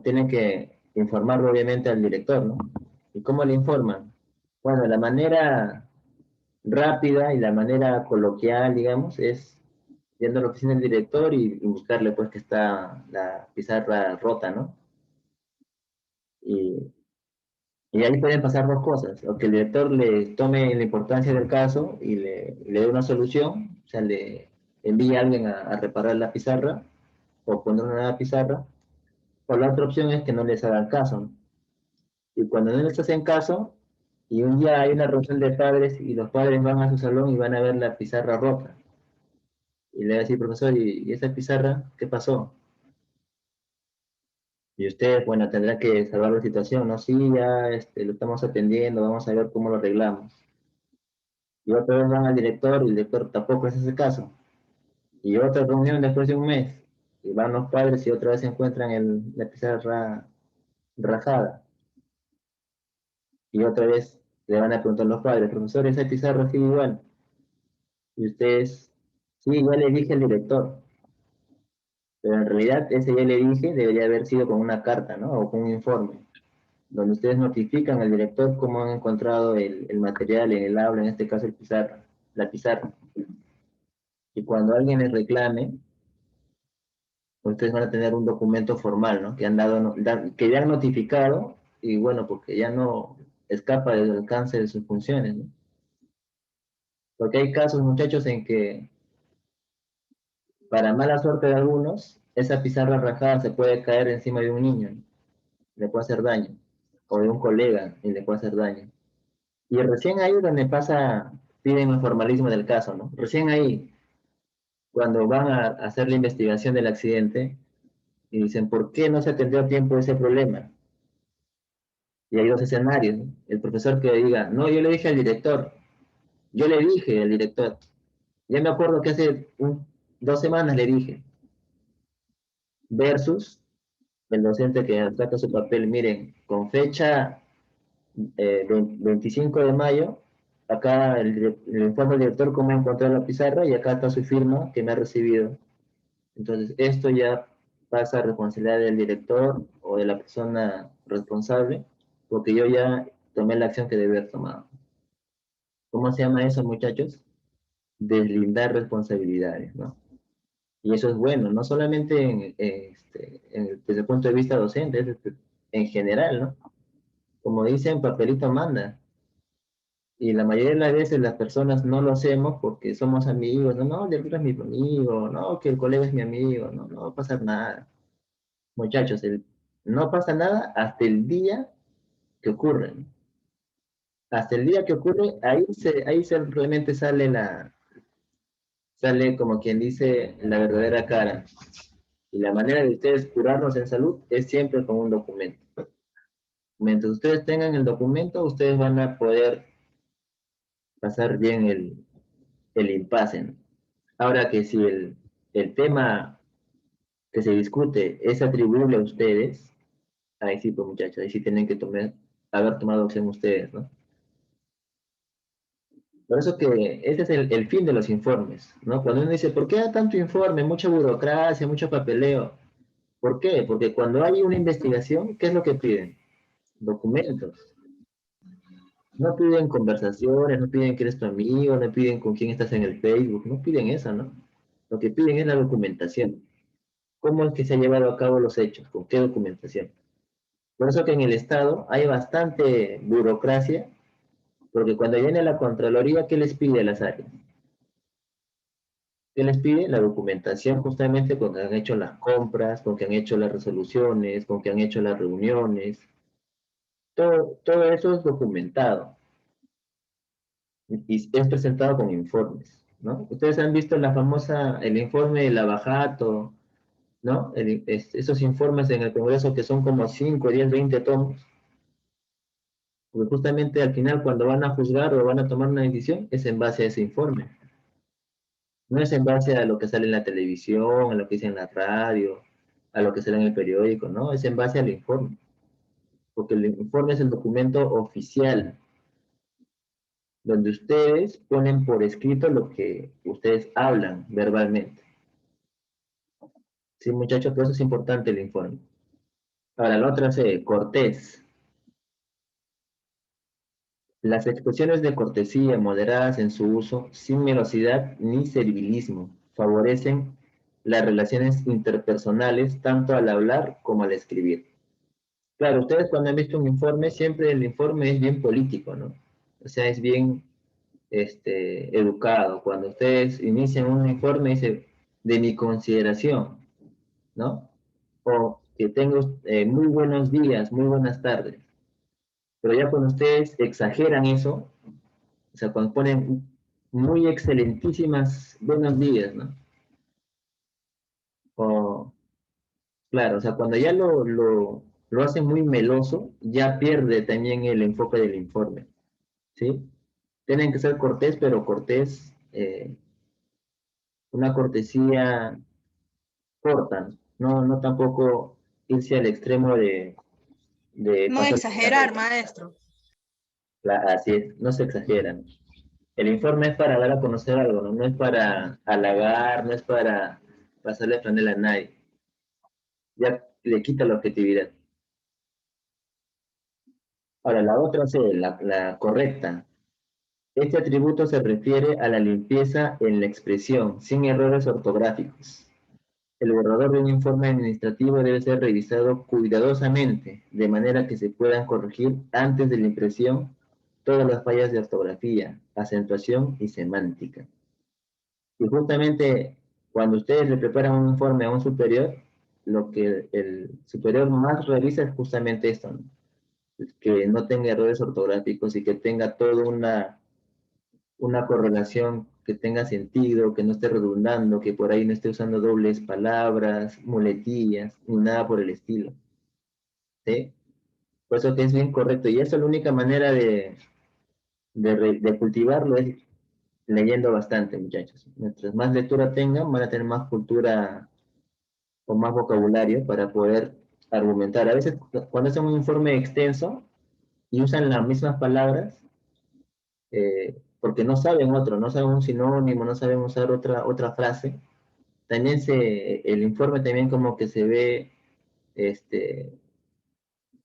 tienen que informarlo obviamente al director, ¿no? ¿Y cómo le informan? Bueno, la manera rápida y la manera coloquial, digamos, es yendo a la oficina del director y buscarle pues que está la pizarra rota, ¿no? Y ahí pueden pasar dos cosas, o que el director le tome la importancia del caso y le dé una solución, o sea, le envíe a alguien a reparar la pizarra o poner una nueva pizarra, o la otra opción es que no les hagan caso, ¿no? Y cuando no les hacen caso, y un día hay una reunión de padres y los padres van a su salón y van a ver la pizarra rota, y le va a decir, profesor, ¿y esa pizarra qué pasó? Y usted, bueno, tendrá que salvar la situación, ¿no? Sí, ya lo estamos atendiendo, vamos a ver cómo lo arreglamos. Y otra vez van al director y el director tampoco es ese caso. Y otra reunión después de un mes, y van los padres y otra vez se encuentran la pizarra rajada. Y otra vez le van a preguntar a los padres, profesor, ¿esa pizarra sigue igual? Y ustedes, sí, ya le dije al director. Pero en realidad ese ya le dije debería haber sido con una carta, ¿no? O con un informe, donde ustedes notifican al director cómo han encontrado el material en el aula, en este caso la pizarra. Y cuando alguien les reclame, ustedes van a tener un documento formal, ¿no? Que ya han notificado y bueno, porque ya no escapa del alcance de sus funciones, ¿no? Porque hay casos, muchachos, en que para mala suerte de algunos, esa pizarra rajada se puede caer encima de un niño, ¿no? Le puede hacer daño, o de un colega y le puede hacer daño. Y recién ahí es donde piden el formalismo del caso, ¿no? Recién ahí, cuando van a hacer la investigación del accidente, y dicen, ¿por qué no se atendió a tiempo ese problema? Y hay dos escenarios, ¿no? El profesor que diga, no, yo le dije al director, ya me acuerdo que hace 2 semanas le dije, versus el docente que saca su papel, miren, con fecha 25 de mayo, acá el informe del director cómo encontró la pizarra y acá está su firma que me ha recibido. Entonces, esto ya pasa a responsabilidad del director o de la persona responsable, porque yo ya tomé la acción que debía haber tomado. ¿Cómo se llama eso, muchachos? Deslindar responsabilidades, ¿no? Y eso es bueno, no solamente desde el punto de vista docente, es en general, ¿no? Como dicen, papelito manda. Y la mayoría de las veces las personas no lo hacemos porque somos amigos, no, no, el director es mi amigo, no, que el colega es mi amigo, no, no va a pasar nada. Muchachos, no pasa nada hasta el día que ocurre, ¿no? Hasta el día que ocurre, realmente sale como quien dice la verdadera cara. Y la manera de ustedes curarnos en salud es siempre con un documento. Mientras ustedes tengan el documento, ustedes van a poder pasar bien el impasse, ¿no? Ahora que si el tema que se discute es atribuible a ustedes, ahí sí, pues muchachos, ahí sí tienen que haber tomado acción ustedes, ¿no? Por eso que ese es el fin de los informes, ¿no? Cuando uno dice, ¿por qué da tanto informe? Mucha burocracia, mucho papeleo. ¿Por qué? Porque cuando hay una investigación, ¿qué es lo que piden? Documentos. No piden conversaciones, no piden que eres tu amigo, no piden con quién estás en el Facebook, no piden eso, ¿no? Lo que piden es la documentación. ¿Cómo es que se han llevado a cabo los hechos? ¿Con qué documentación? Por eso que en el Estado hay bastante burocracia, porque cuando viene la Contraloría, ¿qué les pide a las áreas? ¿Qué les pide? La documentación justamente con que han hecho las compras, con que han hecho las resoluciones, con que han hecho las reuniones. Todo eso es documentado y es presentado con informes, ¿no? Ustedes han visto el informe de Lavajato, ¿no? Esos informes en el Congreso que son como 5, 10, 20 tomos, porque justamente al final cuando van a juzgar o van a tomar una decisión es en base a ese informe. No es en base a lo que sale en la televisión, a lo que dice en la radio, a lo que sale en el periódico, ¿no? Es en base al informe, porque el informe es el documento oficial, donde ustedes ponen por escrito lo que ustedes hablan verbalmente. Sí, muchachos, por eso es importante el informe. Ahora, la otra es cortés. Las expresiones de cortesía moderadas en su uso, sin melosidad ni servilismo, favorecen las relaciones interpersonales tanto al hablar como al escribir. Claro, ustedes cuando han visto un informe, siempre el informe es bien político, ¿no? O sea, es bien educado. Cuando ustedes inician un informe, dice, de mi consideración, ¿no? O que tengo muy buenos días, muy buenas tardes. Pero ya cuando ustedes exageran eso, o sea, cuando ponen muy excelentísimas buenos días, ¿no? O, claro, o sea, cuando ya lo hacen muy meloso, ya pierde también el enfoque del informe, ¿sí? Tienen que ser cortés, pero cortés, una cortesía corta, no tampoco irse al extremo de No exagerar, maestro. así es, no se exageran. El informe es para dar a conocer algo, ¿no? No es para halagar, no es para pasarle franela a nadie. Ya le quita la objetividad. Ahora, la otra es la correcta. Este atributo se refiere a la limpieza en la expresión, sin errores ortográficos. El borrador de un informe administrativo debe ser revisado cuidadosamente, de manera que se puedan corregir antes de la impresión todas las fallas de ortografía, acentuación y semántica. Y justamente cuando ustedes le preparan un informe a un superior, lo que el superior más revisa es justamente esto, ¿no? Que no tenga errores ortográficos y que tenga toda una correlación, que tenga sentido, que no esté redundando, que por ahí no esté usando dobles palabras, muletillas, ni nada por el estilo. ¿Sí? Por eso que es bien correcto. Y esa es la única manera de cultivarlo, es leyendo bastante, muchachos. Mientras más lectura tengan, van a tener más cultura o más vocabulario para poder argumentar. A veces, cuando hacen un informe extenso y usan las mismas palabras, porque no saben otro, no saben un sinónimo, no saben usar otra frase, también el informe también como que se ve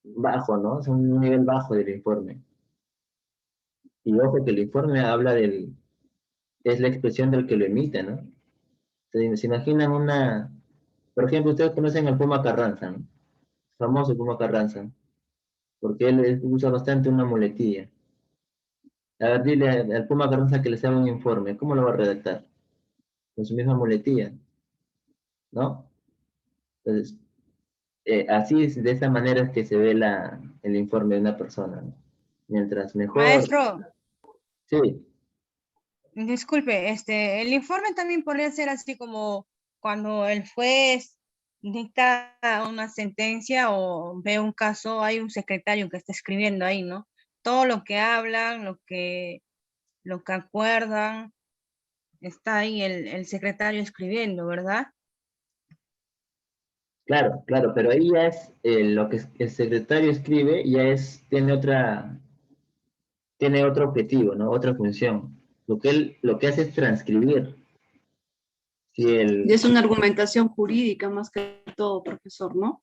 bajo, ¿no? Es un nivel bajo del informe. Y ojo que el informe habla es la expresión del que lo emite, ¿no? Se imaginan por ejemplo, ustedes conocen al Puma Carranza, ¿no? Famoso Puma Carranza, porque él usa bastante una muletilla. A ver, dile al Puma Carranza que le haga un informe, ¿cómo lo va a redactar? Con su misma muletilla, ¿no? Entonces, así es, de esa manera es que se ve el informe de una persona, ¿no? Mientras mejor, Maestro, sí, disculpe, el informe también podría ser así como cuando el juez dicta una sentencia o ve un caso, hay un secretario que está escribiendo ahí, ¿no? Todo lo que hablan, lo que acuerdan, está ahí el secretario escribiendo, ¿verdad? claro, claro, pero ahí ya es lo que el secretario escribe, tiene otro objetivo, ¿no? Otra función. Lo que hace es transcribir. Si Y es una argumentación jurídica más que todo, profesor, ¿no?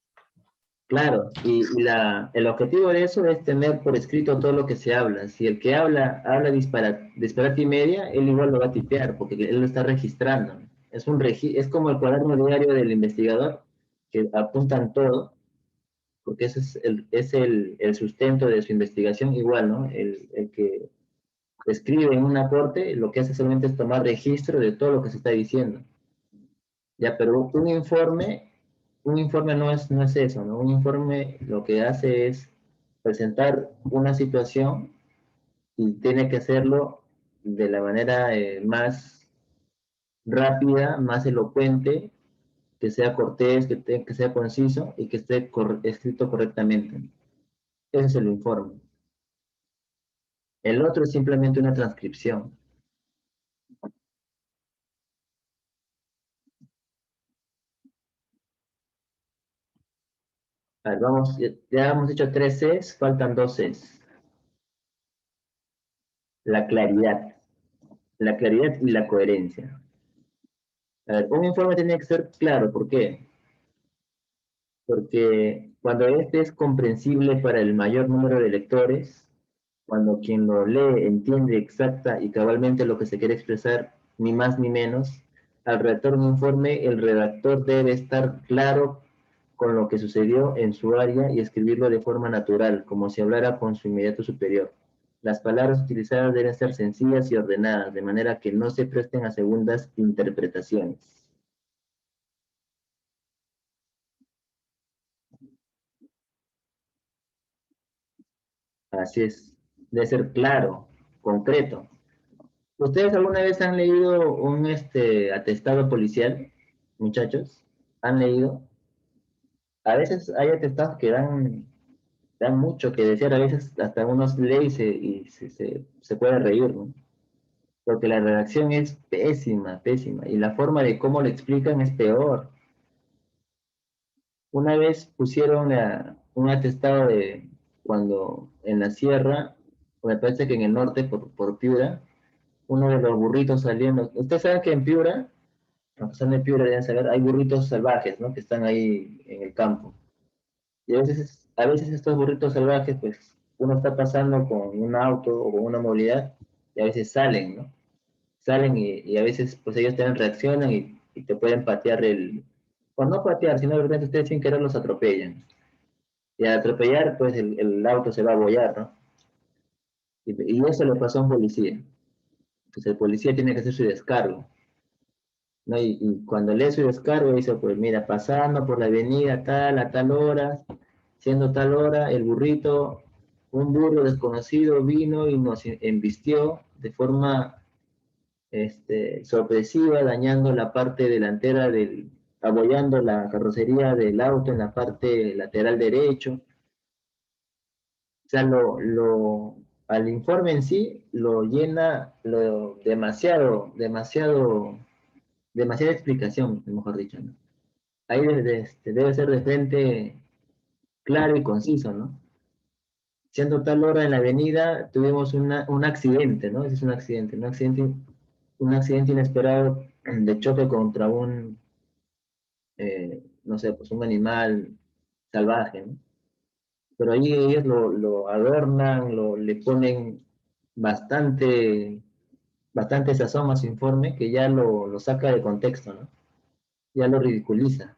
Claro, el objetivo de eso es tener por escrito todo lo que se habla. Si el que habla disparate y media, él igual lo va a tipear porque él lo está registrando. Es como el cuaderno diario del investigador, que apuntan todo, porque ese es el sustento de su investigación igual, ¿no? El que escribe en un aporte, lo que hace solamente es tomar registro de todo lo que se está diciendo. Ya, pero un informe no es eso, ¿no? Un informe lo que hace es presentar una situación y tiene que hacerlo de la manera más rápida, más elocuente, que sea cortés, que sea conciso y que esté escrito correctamente. Ese es el informe. El otro es simplemente una transcripción. A ver, vamos, ya hemos hecho 3 Cs, faltan 2 Cs. La claridad y la coherencia. A ver, un informe tiene que ser claro, ¿por qué? Porque cuando este es comprensible para el mayor número de lectores, cuando quien lo lee entiende exacta y cabalmente lo que se quiere expresar, ni más ni menos, al redactar un informe, el redactor debe estar claro con lo que sucedió en su área y escribirlo de forma natural, como si hablara con su inmediato superior. Las palabras utilizadas deben ser sencillas y ordenadas, de manera que no se presten a segundas interpretaciones. Así es, debe ser claro, concreto. ¿Ustedes alguna vez han leído un atestado policial, muchachos? ¿Han leído? A veces hay atestados que dan mucho que decir, a veces hasta uno lee se puede reír, ¿no? Porque la redacción es pésima, pésima, y la forma de cómo lo explican es peor. Una vez pusieron un atestado de cuando en la sierra, o me parece que en el norte, por Piura, uno de los burritos saliendo. Usted sabe que en Piura, aunque están de Piura, deben saber, hay burritos salvajes, ¿no? Que están ahí en el campo. Y a veces estos burritos salvajes, pues, uno está pasando con un auto o con una movilidad, y a veces salen, ¿no? Salen y a veces, pues, ellos también reaccionan y te pueden patear o no patear, sino de repente ustedes sin querer los atropellan. Y al atropellar, pues, el auto se va a bollar, ¿no? Y eso le pasó a un policía. Entonces el policía tiene que hacer su descargo, ¿no? Y cuando lee su descargo dice, pues mira, pasando por la avenida tal, a tal hora, siendo tal hora, el burrito, un burro desconocido vino y nos embistió de forma sorpresiva, dañando la parte delantera abollando la carrocería del auto en la parte lateral derecho. O sea, al informe en sí lo llena demasiada explicación, mejor dicho, ¿no? Ahí debe ser de frente claro y conciso, ¿no? Siendo tal hora en la avenida, tuvimos un accidente, ¿no? Ese es un accidente inesperado de choque contra no sé, pues un animal salvaje, ¿no? Pero ahí ellos lo adornan, le ponen bastante, bastante sazón a su informe que ya lo saca de contexto, ¿no? Ya lo ridiculiza.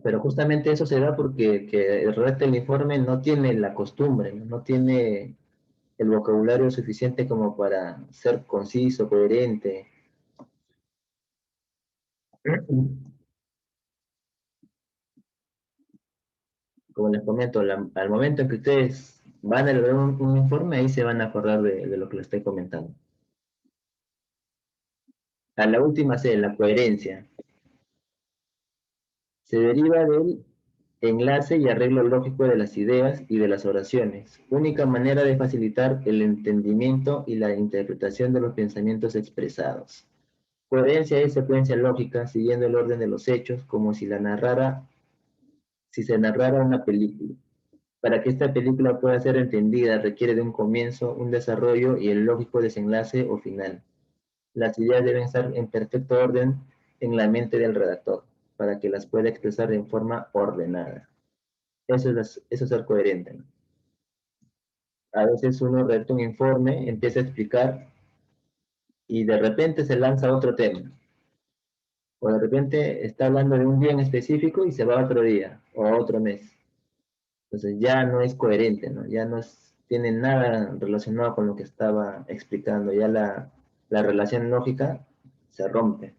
Pero justamente eso se da porque que el redacta el informe no tiene la costumbre, no tiene el vocabulario suficiente como para ser conciso, coherente. Como les comento, al momento en que ustedes van a leer un informe, ahí se van a acordar de lo que les estoy comentando. A la última C, la coherencia. Se deriva del enlace y arreglo lógico de las ideas y de las oraciones, única manera de facilitar el entendimiento y la interpretación de los pensamientos expresados. Coherencia es secuencia lógica, siguiendo el orden de los hechos, como si se narrara una película. Para que esta película pueda ser entendida, requiere de un comienzo, un desarrollo y el lógico desenlace o final. Las ideas deben estar en perfecto orden en la mente del redactor. para que las pueda expresar en forma ordenada. Eso es ser coherente, ¿no? A veces uno redacta un informe, empieza a explicar y de repente se lanza otro tema. O de repente está hablando de un día en específico y se va a otro día o a otro mes. Entonces ya no es coherente, ¿no? Ya no tiene nada relacionado con lo que estaba explicando. Ya la relación lógica se rompe.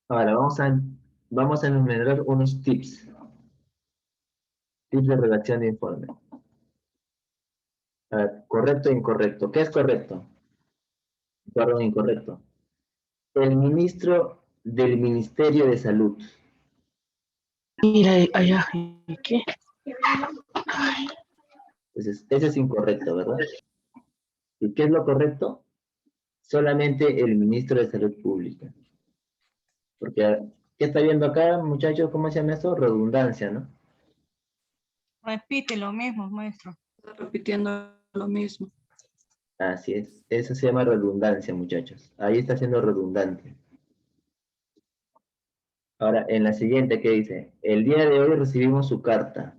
Ahora vamos a enumerar unos tips. Tips de redacción de informe. A ver, correcto e incorrecto. ¿Qué es correcto? Perdón, incorrecto. El ministro del Ministerio de Salud. Mira, allá, ¿qué? Entonces, ese es incorrecto, ¿verdad? ¿Y qué es lo correcto? Solamente el ministro de Salud Pública. Porque, ¿qué está viendo acá, muchachos? ¿Cómo se llama eso? Redundancia, ¿no? Repite lo mismo, maestro. Está repitiendo lo mismo. Así es. Eso se llama redundancia, muchachos. Ahí está siendo redundante. Ahora, en la siguiente, ¿qué dice? El día de hoy recibimos su carta.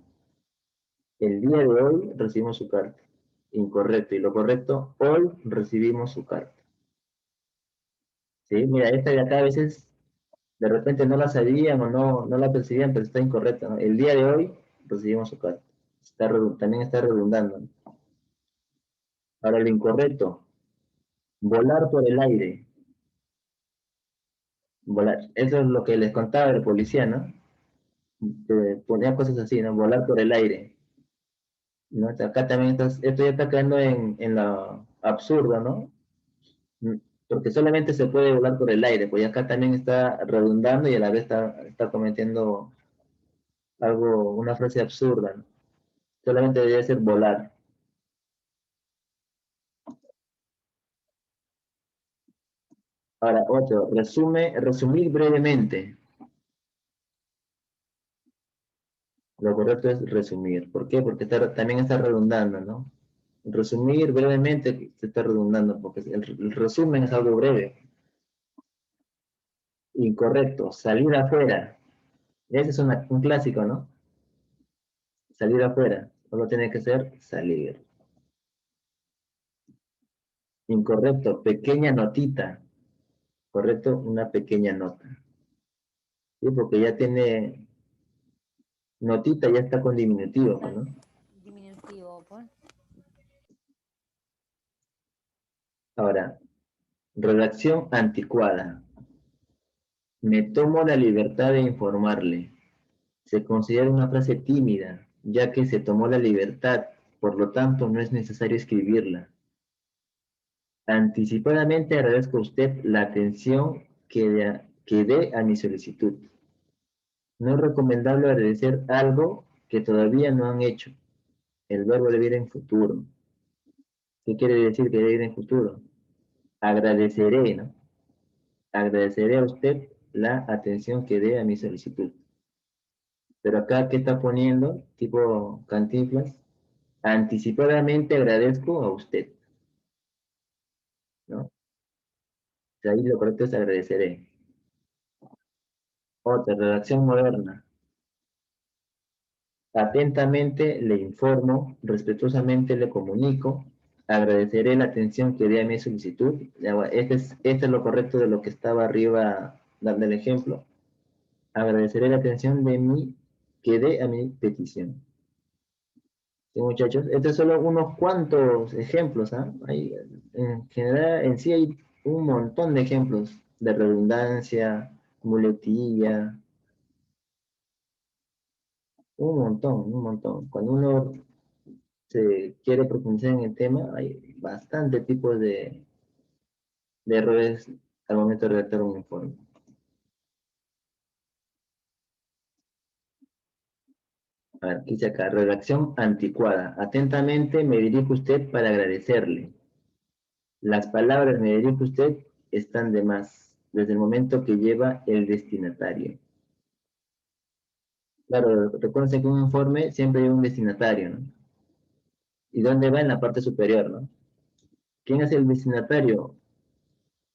El día de hoy recibimos su carta. Incorrecto. Y lo correcto, hoy recibimos su carta. Sí, mira, esta de acá a veces de repente no la sabían o no la percibían, pero está incorrecta, ¿no? El día de hoy recibimos su carta. También está redundando, ¿no? Ahora, lo incorrecto, volar por el aire. Volar. Eso es lo que les contaba el policía, ¿no? Que ponía cosas así, ¿no? Volar por el aire. ¿No? Acá también esto ya está quedando en lo absurdo, ¿no? Porque solamente se puede volar por el aire, pues acá también está redundando y a la vez está cometiendo algo, una frase absurda, ¿no? Solamente debería ser volar. Ahora, otro, resumir brevemente. Lo correcto es resumir. ¿Por qué? Porque también está redundando, ¿no? Resumir brevemente se está redundando, porque el resumen es algo breve. Incorrecto, salir afuera. Ese es un clásico, ¿no? Salir afuera. Solo tiene que ser salir. Incorrecto, pequeña notita. Correcto, una pequeña nota. Sí, porque ya tiene notita, ya está con diminutivo, ¿no? Diminutivo, pues. Ahora, redacción anticuada. Me tomo la libertad de informarle. Se considera una frase tímida, ya que se tomó la libertad, por lo tanto no es necesario escribirla. Anticipadamente agradezco a usted la atención que dé a mi solicitud. No es recomendable agradecer algo que todavía no han hecho. El verbo debe ir en futuro. ¿Qué quiere decir que debe ir en futuro? Agradeceré, ¿no? Agradeceré a usted la atención que dé a mi solicitud. Pero acá, ¿qué está poniendo? Tipo Cantinflas. Anticipadamente agradezco a usted, ¿no? O sea, ahí lo correcto es agradeceré. Otra, redacción moderna. Atentamente le informo, respetuosamente le comunico, agradeceré la atención que dé a mi solicitud. Este es lo correcto de lo que estaba arriba dando el ejemplo. Agradeceré la atención que dé a mi petición. Sí, muchachos, estos son solo unos cuantos ejemplos, ¿ah? En general, en sí hay un montón de ejemplos de redundancia, muletilla, un montón. Cuando uno se quiere profundizar en el tema, hay bastante tipos de errores al momento de redactar un informe. A ver, dice acá, redacción anticuada. Atentamente me dirijo a usted para agradecerle. Las palabras me dirijo a usted están de más, desde el momento que lleva el destinatario. Claro, recuerden que un informe siempre hay un destinatario, ¿no? ¿Y dónde va? En la parte superior, ¿no? ¿Quién es el destinatario?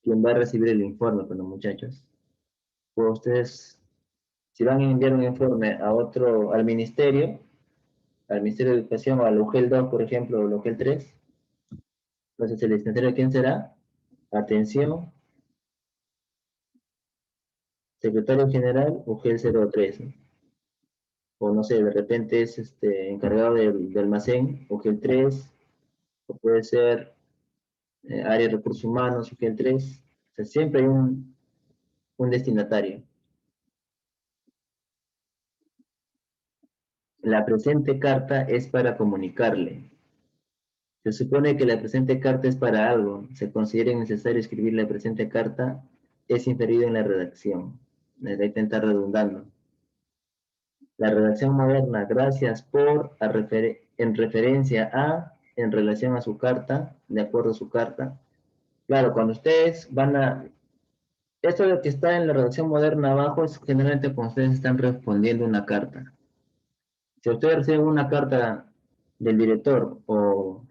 quien va a recibir el informe, pues, los muchachos. Pues ustedes, si van a enviar un informe a otro, al Ministerio de Educación, o al UGEL 2, por ejemplo, o al UGEL 3, entonces el destinatario, ¿quién será? Atención, Secretario General, UGEL 03, ¿no? O no sé, de repente es encargado de almacén, UGEL 3, o puede ser área de recursos humanos, UGEL 3. O sea, siempre hay un destinatario. La presente carta es para comunicarle. Se supone que la presente carta es para algo. Se considera necesario escribir la presente carta, es inferido en la redacción. Ahí está redundando. La redacción moderna, gracias por, en referencia a, en relación a su carta, de acuerdo a su carta. Claro, cuando ustedes van a... Esto de que está en la redacción moderna abajo es generalmente cuando ustedes están respondiendo una carta. Si ustedes reciben una carta del director o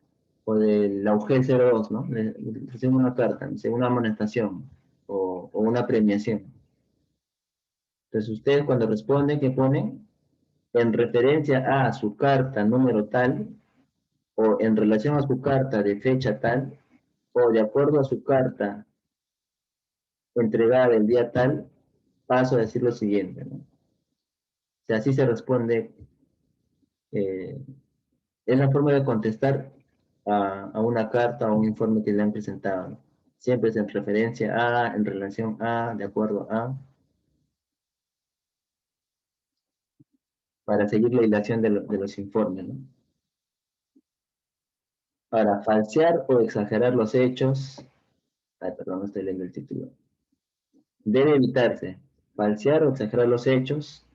de la UG 02, ¿no? Reciben una carta, reciben una amonestación o una premiación. Entonces ustedes cuando responden, ¿qué ponen? En referencia a su carta número tal, o en relación a su carta de fecha tal, o de acuerdo a su carta entregada el día tal, paso a decir lo siguiente, ¿no? O sea, así se responde, es la forma de contestar a una carta o un informe que le han presentado, ¿no? Siempre es en referencia a, en relación a, de acuerdo a, para seguir la hilación de los informes, ¿no? Para falsear o exagerar los hechos, ay, perdón, no estoy leyendo el título. Debe evitarse falsear o exagerar los hechos,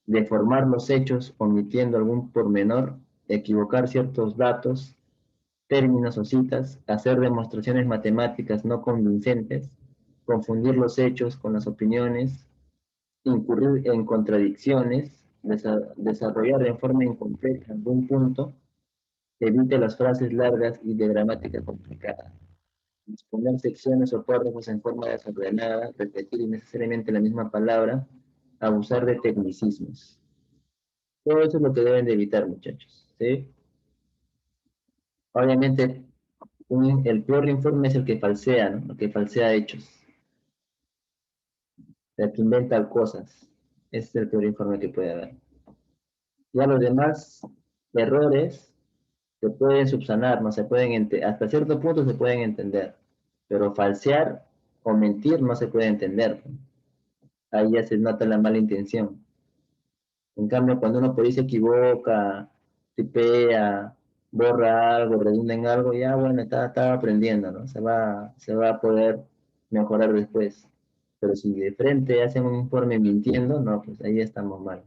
deformar los hechos omitiendo algún pormenor, equivocar ciertos datos, términos o citas, hacer demostraciones matemáticas no convincentes, confundir los hechos con las opiniones, incurrir en contradicciones, desarrollar de forma incompleta algún punto, evite las frases largas y de gramática complicada. Disponer secciones o párrafos en forma desordenada, repetir innecesariamente la misma palabra, abusar de tecnicismos. Todo eso es lo que deben de evitar, muchachos, ¿sí? Obviamente, el peor informe es el que falsea, ¿no? El que falsea hechos, el que inventa cosas. Ese es el peor informe que puede haber. Ya los demás errores se pueden subsanar, no se pueden, hasta cierto punto se pueden entender, pero falsear o mentir no se puede entender. Ahí ya se nota la mala intención. En cambio, cuando uno por ahí se equivoca, tipea, borra algo, redunda en algo, ya bueno, está aprendiendo, ¿no? Se va a poder mejorar después. Pero si de frente hacen un informe mintiendo, no, pues ahí estamos mal.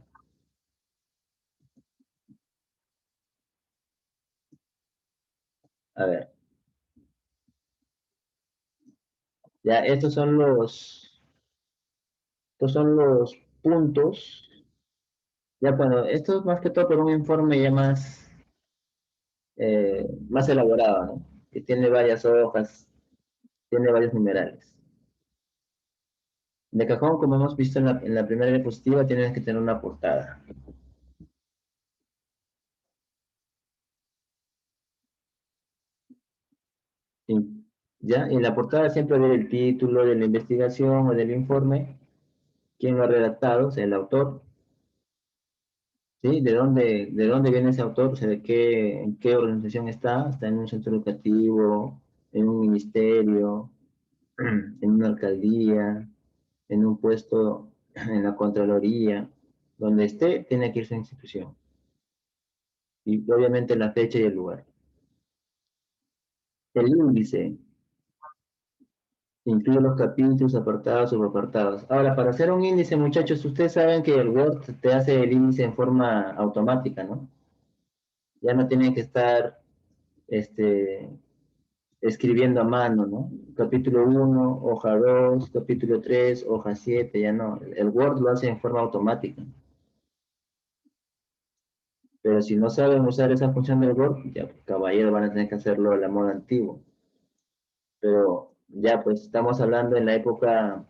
A ver. Ya, estos son los puntos. Ya, bueno, esto es más que todo por un informe ya más elaborado, ¿no? Que tiene varias hojas, tiene varios numerales. De cajón, como hemos visto en la primera diapositiva, tienes que tener una portada. ¿Ya? En la portada siempre debe el título de la investigación o del informe, quién lo ha redactado, o sea, el autor, ¿sí? ¿De dónde viene ese autor? O sea, en qué organización está? ¿Está en un centro educativo, en un ministerio, en una alcaldía, en un puesto en la Contraloría? Donde esté, tiene que ir su institución. Y obviamente la fecha y el lugar. El índice incluye los capítulos, apartados, subapartados. Ahora, para hacer un índice, muchachos, ustedes saben que el Word te hace el índice en forma automática, ¿no? Ya no tienen que estar escribiendo a mano, ¿no? Capítulo 1, hoja 2, capítulo 3, hoja 7, ya no. El Word lo hace en forma automática. Pero si no saben usar esa función del Word, ya, caballero, van a tener que hacerlo a la moda antigua. Pero Ya, pues estamos hablando en la época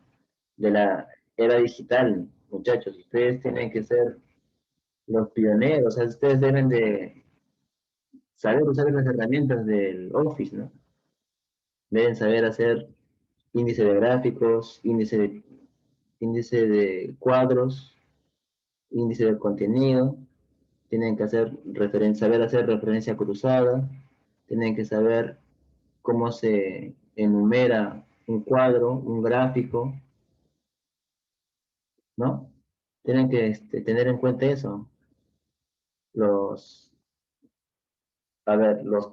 de la era digital, muchachos. Ustedes tienen que ser los pioneros, o sea, ustedes deben de saber usar las herramientas del Office, ¿no? Deben saber hacer índice de gráficos, índice de cuadros, índice de contenido, tienen que saber hacer referencia cruzada, tienen que saber cómo se enumera un cuadro, un gráfico, ¿no? Tienen que tener en cuenta eso. Los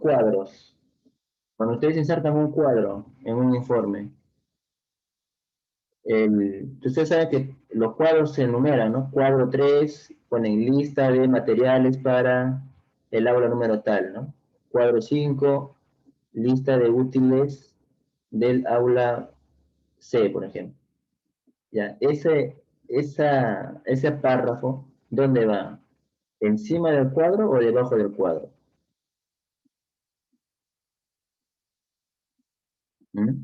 cuadros. Cuando ustedes insertan un cuadro en un informe, ustedes saben que los cuadros se enumeran, ¿no? Cuadro 3, ponen lista de materiales para el aula número tal, ¿no? Cuadro 5, lista de útiles del aula C, por ejemplo. Ya, ese párrafo, ¿dónde va? ¿Encima del cuadro o debajo del cuadro? ¿Mm?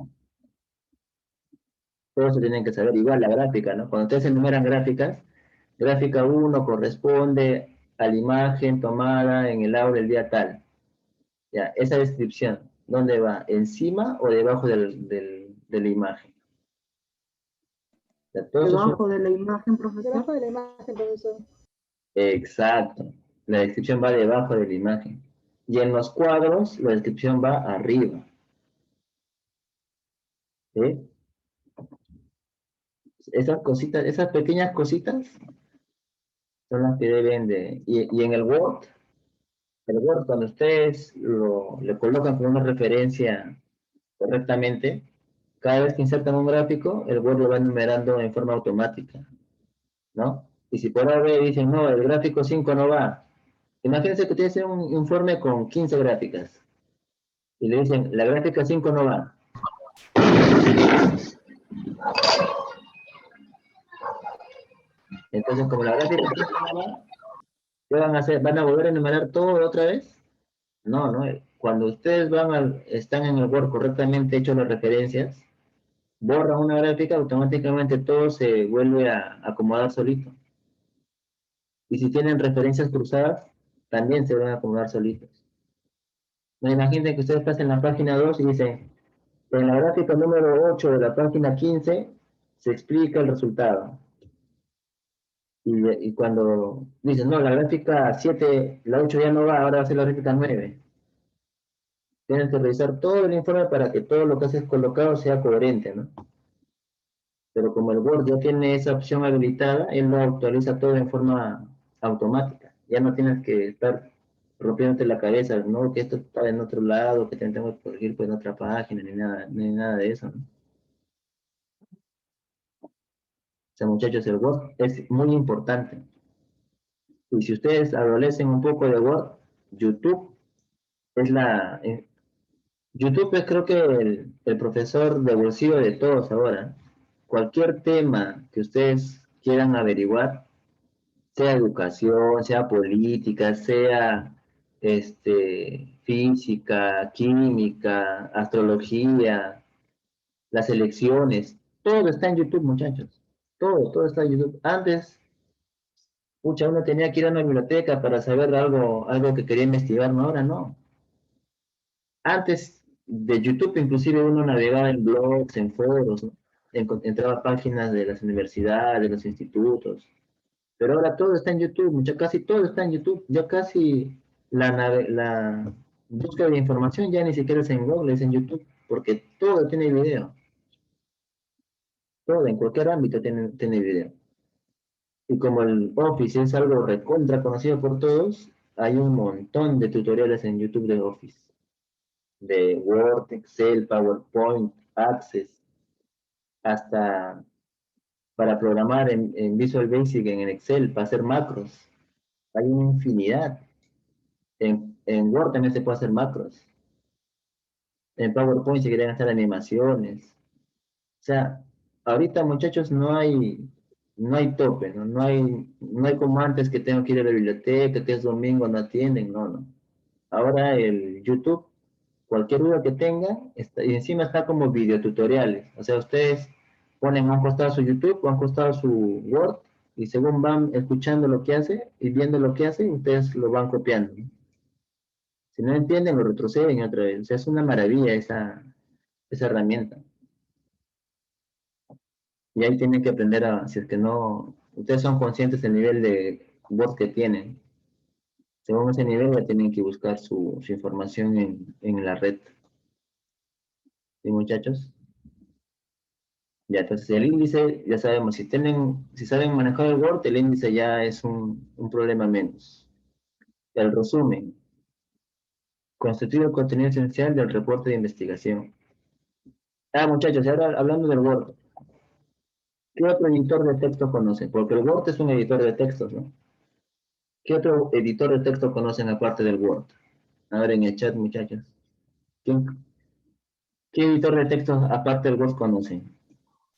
Todos se tienen que saber, igual la gráfica, ¿no? Cuando ustedes enumeran gráficas, gráfica 1 corresponde a la imagen tomada en el aula el día tal. Ya, esa descripción, ¿dónde va? ¿Encima o debajo de la imagen? Ya, Debajo de la imagen, profesor. Debajo de la imagen, profesor. Exacto. La descripción va debajo de la imagen. Y en los cuadros, la descripción va arriba. ¿Sí? Esas cositas, esas pequeñas cositas son las que deben de... Y en el Word, cuando ustedes le colocan como una referencia correctamente, cada vez que insertan un gráfico, el Word lo va enumerando en forma automática, ¿no? Y si por ahora dicen, no, el gráfico 5 no va, imagínense que tienen un informe con 15 gráficas, y le dicen, la gráfica 5 no va. Entonces, como la gráfica 5 no va, ¿qué van a hacer? ¿Van a volver a enumerar todo otra vez? No, no. Cuando ustedes están en el Word correctamente hechos las referencias, borran una gráfica, automáticamente todo se vuelve a acomodar solito. Y si tienen referencias cruzadas, también se van a acomodar solitos. No, imaginen que ustedes pasen la página 2 y dicen, en la gráfica número 8 de la página 15 se explica el resultado. Y cuando dicen, no, la gráfica 7, la 8 ya no va, ahora va a ser la gráfica 9. Tienes que revisar todo el informe para que todo lo que has colocado sea coherente, ¿no? Pero como el Word ya tiene esa opción habilitada, él lo actualiza todo en forma automática. Ya no tienes que estar rompiéndote la cabeza, no, que esto está en otro lado, que tengo que corregir pues, en otra página, ni nada de eso, ¿no? O sea, muchachos, el Word es muy importante. Y si ustedes adolecen un poco de Word, YouTube es YouTube es creo que el profesor de bolsillo de todos ahora. Cualquier tema que ustedes quieran averiguar, sea educación, sea política, sea física, química, astrología, las elecciones, todo está en YouTube, muchachos. Todo está en YouTube. Antes, uno tenía que ir a una biblioteca para saber algo que quería investigar, no, ahora no. Antes de YouTube, inclusive uno navegaba en blogs, en foros, ¿no? Entraba a páginas de las universidades, de los institutos. Pero ahora todo está en YouTube, casi todo está en YouTube. Ya casi la búsqueda de información ya ni siquiera es en Google, es en YouTube, porque todo tiene video. Todo, en cualquier ámbito tiene video. Y como el Office es algo recontra conocido por todos, hay un montón de tutoriales en YouTube de Office. De Word, Excel, PowerPoint, Access, hasta para programar en Visual Basic, en Excel, para hacer macros. Hay una infinidad. En Word también se puede hacer macros. En PowerPoint se quieren hacer animaciones. O sea, ahorita muchachos no hay tope, ¿no? No hay como antes que tengo que ir a la biblioteca, que es domingo, no atienden, no. Ahora el YouTube, cualquier duda que tengan, y encima está como videotutoriales. O sea, ustedes ponen a un costado su YouTube o a un costado su Word, y según van escuchando lo que hace y viendo lo que hace, ustedes lo van copiando, ¿no? Si no entienden, lo retroceden otra vez. O sea, es una maravilla esa herramienta. Y ahí tienen que aprender si es que no, ustedes son conscientes del nivel de Word que tienen. Según ese nivel ya tienen que buscar su información en la red. ¿Sí, muchachos? Ya, entonces el índice, ya sabemos, si saben manejar el Word, el índice ya es un problema menos. El resumen. Constituye el contenido esencial del reporte de investigación. Muchachos, ahora hablando del Word. ¿Qué otro editor de texto conocen? Porque el Word es un editor de textos, ¿no? ¿Qué otro editor de texto conocen aparte del Word? A ver, en el chat, muchachos. ¿Qué editor de texto aparte del Word conocen?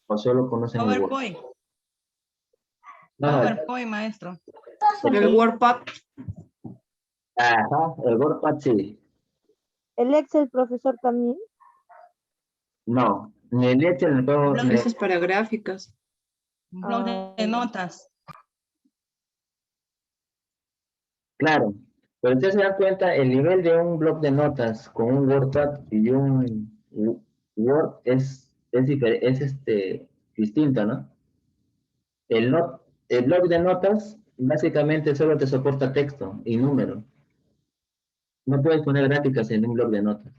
¿O solo conocen el Word? PowerPoint. No, PowerPoint, maestro. El WordPad. Ajá, el WordPad sí. ¿El Excel, profesor, también? No, ni el Excel, el juego. Eso es para gráficas. Blog de notas. Claro, pero ustedes se dan cuenta, el nivel de un blog de notas con un WordPad y un Word es distinto, ¿no? El blog de notas básicamente solo te soporta texto y número. No puedes poner gráficas en un blog de notas.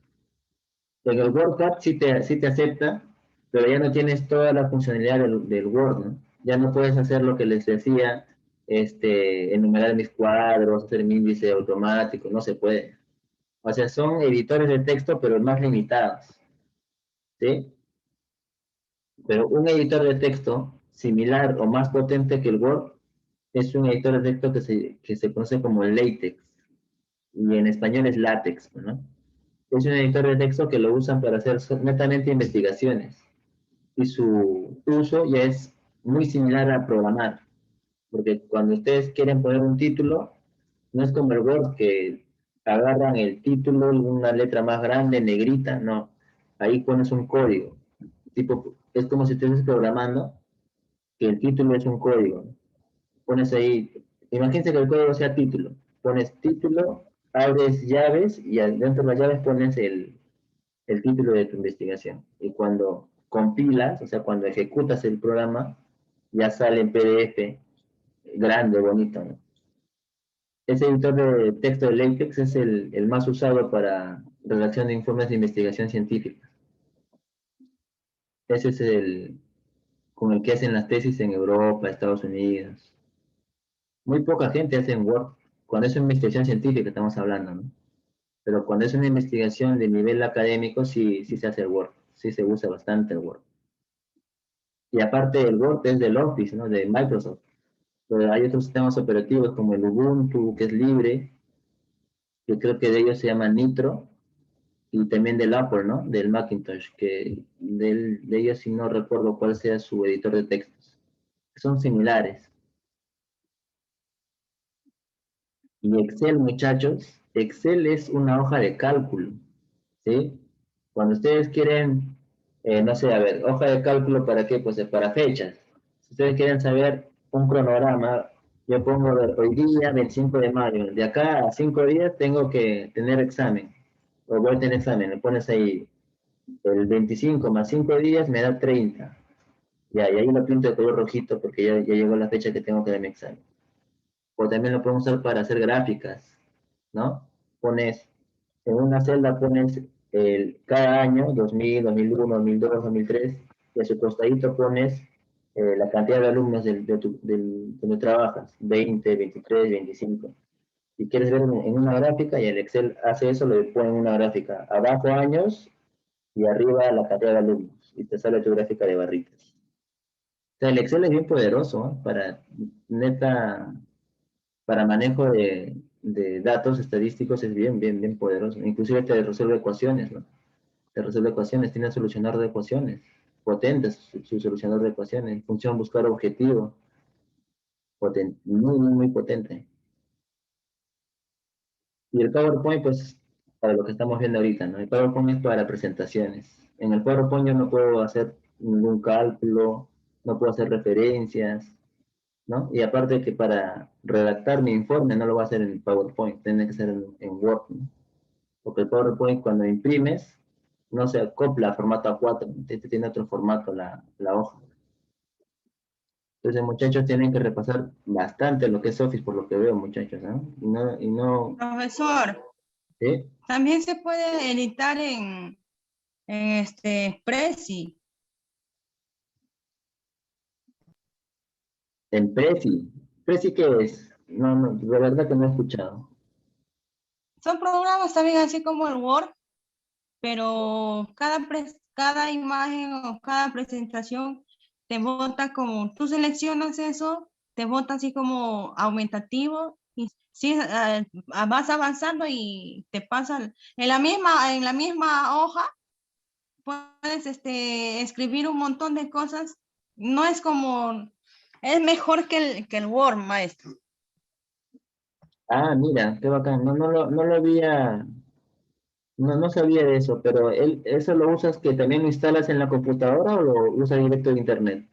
En el WordPad sí te acepta, pero ya no tienes toda la funcionalidad del Word, ¿no? Ya no puedes hacer lo que les decía, enumerar mis cuadros, hacer mi índice automático, no se puede. O sea, son editores de texto, pero más limitados, ¿sí? Pero un editor de texto similar o más potente que el Word es un editor de texto que se conoce como LaTeX, y en español es LaTeX, ¿no? Es un editor de texto que lo usan para hacer netamente investigaciones, y su uso ya es muy similar a programar, porque cuando ustedes quieren poner un título, no es como el Word que agarran el título, una letra más grande, negrita, no, ahí pones un código, tipo, es como si estuvieses programando, que el título es un código, pones ahí, imagínense que el código sea título, pones título, abres llaves y dentro de las llaves pones el título de tu investigación. Y cuando compilas, o sea, cuando ejecutas el programa, ya sale en PDF, grande, bonito, ¿no? Ese editor de texto de LaTeX es el más usado para redacción de informes de investigación científica. Ese es con el que hacen las tesis en Europa, Estados Unidos. Muy poca gente hace en Word. Cuando es una investigación científica estamos hablando, ¿no? Pero cuando es una investigación de nivel académico, sí se hace el Word. Sí se usa bastante el Word. Y aparte el Word es del Office, ¿no? De Microsoft. Pero hay otros sistemas operativos como el Ubuntu, que es libre, que creo que de ellos se llama Nitro, y también del Apple, ¿no? Del Macintosh, que de ellos sí no recuerdo cuál sea su editor de textos. Son similares. Y Excel, muchachos, Excel es una hoja de cálculo, ¿sí? Cuando ustedes quieren, no sé, a ver, hoja de cálculo, ¿para qué? Pues para fechas. Si ustedes quieren saber un cronograma, yo pongo, a ver, hoy día, 25 de mayo, de acá a 5 días tengo que tener examen, o voy a tener examen, le pones ahí, el 25 más 5 días me da 30. Ya, y ahí lo pinto de color rojito porque ya llegó la fecha que tengo que dar mi examen. O también lo podemos usar para hacer gráficas, ¿no? Pones, en una celda pones cada año, 2000, 2001, 2002, 2003, y a su costadito pones la cantidad de alumnos donde trabajas, 20, 23, 25. Si quieres ver en una gráfica, y el Excel hace eso, le pone en una gráfica, abajo años y arriba la cantidad de alumnos, y te sale tu gráfica de barritas. O sea, el Excel es bien poderoso, ¿eh? Para manejo de datos estadísticos es bien poderoso. Inclusive te resuelve ecuaciones, ¿no? Te resuelve ecuaciones, tiene solucionador de ecuaciones, potentes su solucionador de ecuaciones, función buscar objetivo, muy potente. Y el PowerPoint, pues, para lo que estamos viendo ahorita, ¿no? El PowerPoint es para presentaciones. En el PowerPoint yo no puedo hacer ningún cálculo, no puedo hacer referencias, ¿no? Y aparte que para redactar mi informe no lo voy a hacer en PowerPoint, tiene que ser en Word, ¿no? Porque el PowerPoint cuando imprimes no se acopla a formato A4, este tiene otro formato la hoja. Entonces, muchachos, tienen que repasar bastante lo que es Office, por lo que veo, muchachos, ¿no? Y no, Profesor, ¿sí? también se puede editar en Prezi. En Prezi. ¿Prezi qué es? No, de verdad que no he escuchado. Son programas también así como el Word, pero cada imagen o cada presentación te bota como, tú seleccionas eso, te bota así como aumentativo y sí, vas avanzando y te pasa en la misma hoja, puedes escribir un montón de cosas. No es como, es mejor que el Word, maestro. Ah, mira, qué bacán. No lo había, no sabía de eso, pero ¿eso lo usas que también lo instalas en la computadora o lo usas directo de internet?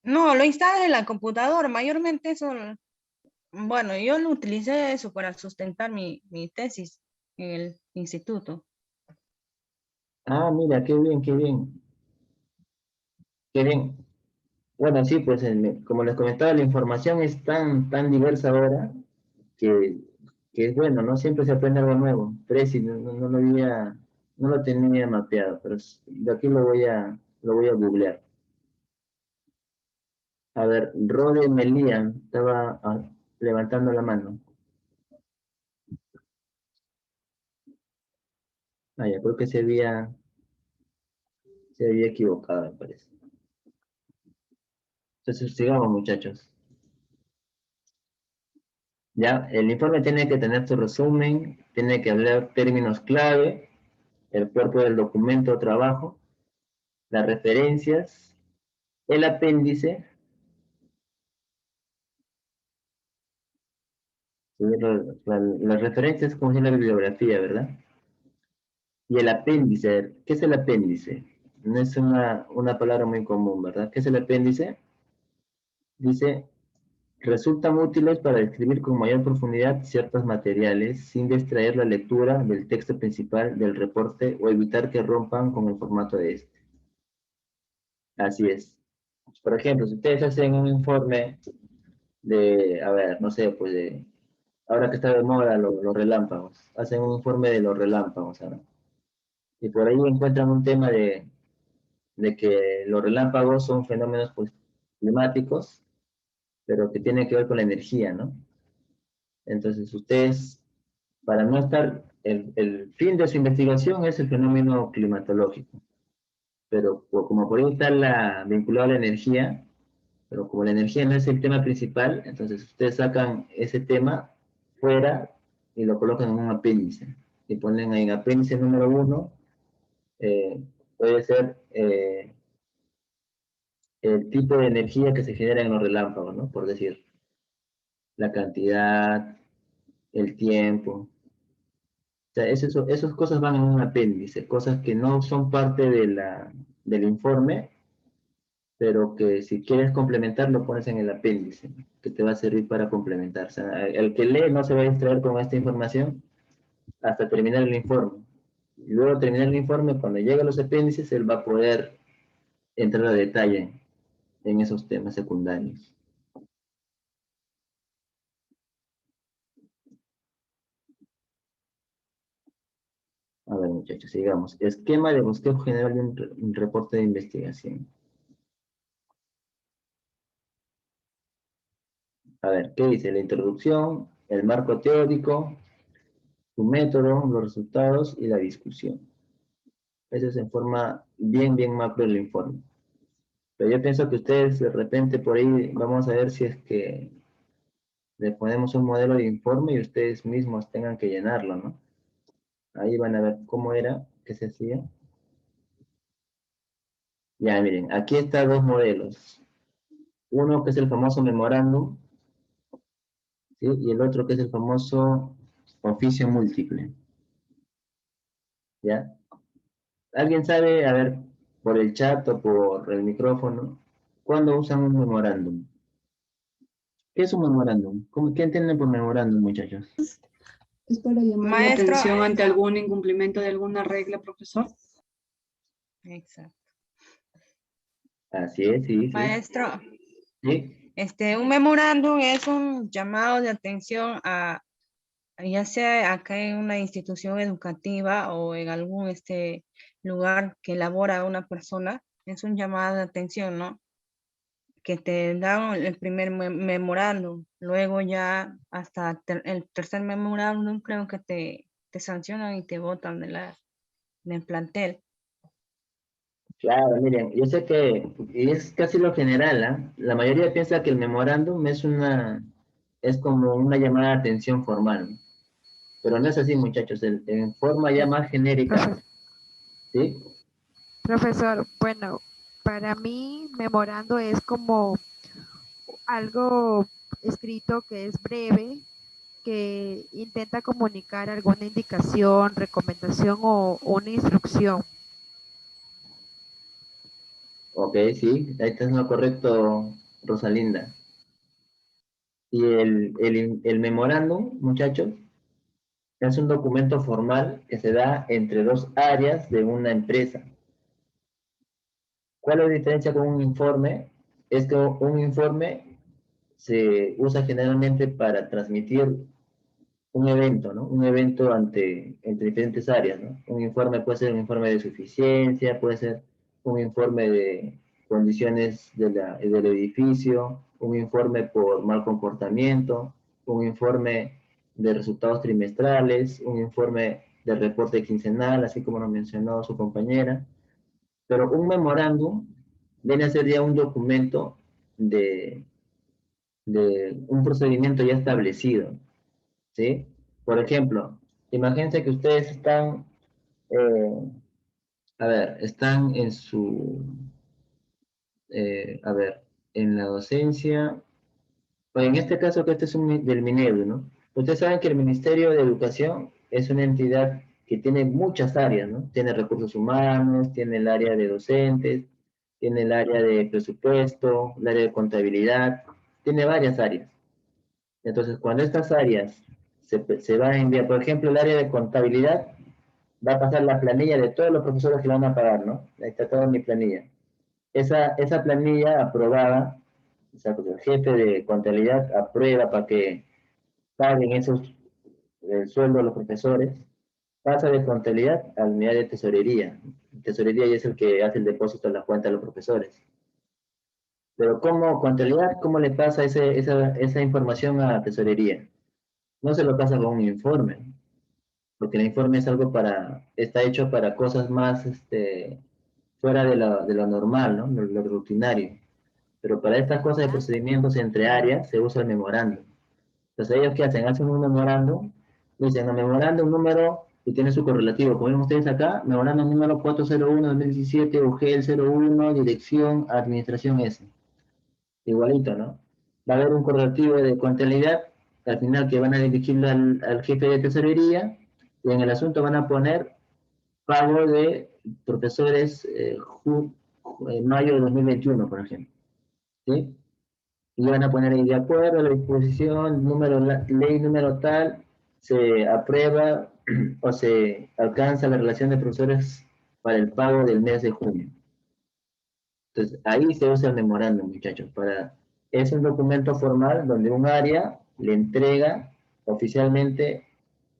No, lo instalas en la computadora, mayormente eso. Bueno, yo lo utilicé eso para sustentar mi tesis en el instituto. Ah, mira, qué bien, qué bien, qué bien. Bueno, sí, pues como les comentaba, la información es tan diversa ahora que, que es bueno, ¿no? Siempre se aprende algo nuevo. Prezi, no lo tenía mapeado, pero de aquí lo voy a googlear. A ver, Rode Melía estaba levantando la mano. Ah, ya, creo que se había equivocado, me parece. Entonces, sigamos, muchachos. Ya, el informe tiene que tener su resumen, tiene que hablar términos clave, el cuerpo del documento o trabajo, las referencias, el apéndice, ¿sí? Las referencias como si la bibliografía, ¿verdad? Y el apéndice, ¿qué es el apéndice? No es una palabra muy común, ¿verdad? ¿Qué es el apéndice? Dice, resultan útiles para describir con mayor profundidad ciertos materiales sin distraer la lectura del texto principal del reporte o evitar que rompan con el formato de este. Así es. Por ejemplo, si ustedes hacen un informe de, a ver, no sé, pues ahora que está de moda los relámpagos, hacen un informe de los relámpagos, ¿no? Y por ahí encuentran un tema de que los relámpagos son fenómenos pues, climáticos, pero que tienen que ver con la energía, ¿no? Entonces, ustedes, para no estar, el fin de su investigación es el fenómeno climatológico, pero como por ahí está vinculado a la energía, pero como la energía no es el tema principal, entonces ustedes sacan ese tema fuera y lo colocan en un apéndice. Y ponen en apéndice número 1, puede ser el tipo de energía que se genera en los relámpagos, ¿no? Por decir, la cantidad, el tiempo. O sea, esas cosas van en un apéndice, cosas que no son parte del informe, pero que si quieres complementar lo pones en el apéndice, que te va a servir para complementar. O sea, el que lee no se va a distraer con esta información hasta terminar el informe. Y luego de terminar el informe, cuando llegue a los apéndices, él va a poder entrar a detalle en esos temas secundarios. A ver, muchachos, sigamos. Esquema de bosquejo general de un reporte de investigación. A ver, ¿qué dice? La introducción, el marco teórico, su método, los resultados y la discusión. Eso es en forma bien macro del informe. Pero yo pienso que ustedes de repente por ahí vamos a ver si es que le ponemos un modelo de informe y ustedes mismos tengan que llenarlo, ¿no? Ahí van a ver cómo era, qué se hacía. Ya, miren, aquí están dos modelos. Uno que es el famoso memorándum, ¿sí? Y el otro que es el famoso oficio múltiple. ¿Ya? ¿Alguien sabe, a ver, por el chat o por el micrófono, cuándo usan un memorándum? ¿Qué es un memorándum? ¿Qué entienden por memorándum, muchachos? ¿Es para llamar la Maestro. atención ante algún incumplimiento de alguna regla, profesor? Exacto. Así es, sí, sí. Maestro. ¿Sí? Un memorándum es un llamado de atención a, ya sea acá en una institución educativa o en algún lugar que elabora una persona, es un llamado de atención, ¿no? Que te dan el primer memorándum, luego ya hasta el tercer memorándum creo que te sancionan y te botan del plantel. Claro, miren, yo sé que y es casi lo general, ¿ah? La mayoría piensa que el memorándum es como una llamada de atención formal, ¿no? Pero no es así, muchachos, en forma ya más genérica, ¿sí? Profesor, bueno, para mí memorando es como algo escrito que es breve, que intenta comunicar alguna indicación, recomendación o una instrucción. Ok, sí, ahí está en lo correcto, Rosalinda. Y el memorándum, muchachos, es un documento formal que se da entre dos áreas de una empresa. ¿Cuál es la diferencia con un informe? Es que un informe se usa generalmente para transmitir un evento, ¿no? Un evento entre diferentes áreas, ¿no? Un informe puede ser un informe de suficiencia, puede ser un informe de condiciones del edificio, un informe por mal comportamiento, un informe de resultados trimestrales, un informe de reporte quincenal, así como lo mencionó su compañera. Pero un memorándum viene a ser ya un documento de, de un procedimiento ya establecido, ¿sí? Por ejemplo, imagínense que ustedes están, están en en la docencia, o en este caso que este es del Minedu, ¿no? Ustedes saben que el Ministerio de Educación es una entidad que tiene muchas áreas, ¿no? Tiene recursos humanos, tiene el área de docentes, tiene el área de presupuesto, el área de contabilidad, tiene varias áreas. Entonces, cuando estas áreas se van a enviar, por ejemplo, el área de contabilidad va a pasar la planilla de todos los profesores que van a pagar, ¿no? Ahí está toda mi planilla. Esa planilla aprobada, o sea, pues el jefe de contabilidad aprueba para que paguen el sueldo de los profesores, pasa de contabilidad a la unidad de tesorería. Tesorería ya es el que hace el depósito en la cuenta de los profesores. Pero ¿cómo contabilidad, cómo le pasa esa información a tesorería? No se lo pasa con un informe, porque el informe es algo está hecho para cosas más fuera de lo normal, ¿no? Lo rutinario. Pero para estas cosas de procedimientos entre áreas se usa el memorándum. Entonces, ¿ellos qué hacen? Hacen un memorándum, dicen, el memorándum número, y tiene su correlativo, como ven ustedes acá, memorándum número 401-2017, UGEL 01, dirección, administración S. Igualito, ¿no? Va a haber un correlativo de contabilidad, al final que van a dirigirlo al jefe de tesorería, y en el asunto van a poner pago de profesores en mayo de 2021, por ejemplo. ¿Sí? Y van a poner ahí de acuerdo a la disposición, ley número tal, se aprueba o se alcanza la relación de profesores para el pago del mes de junio. Entonces, ahí se usa el memorándum, muchachos. Es un documento formal donde un área le entrega oficialmente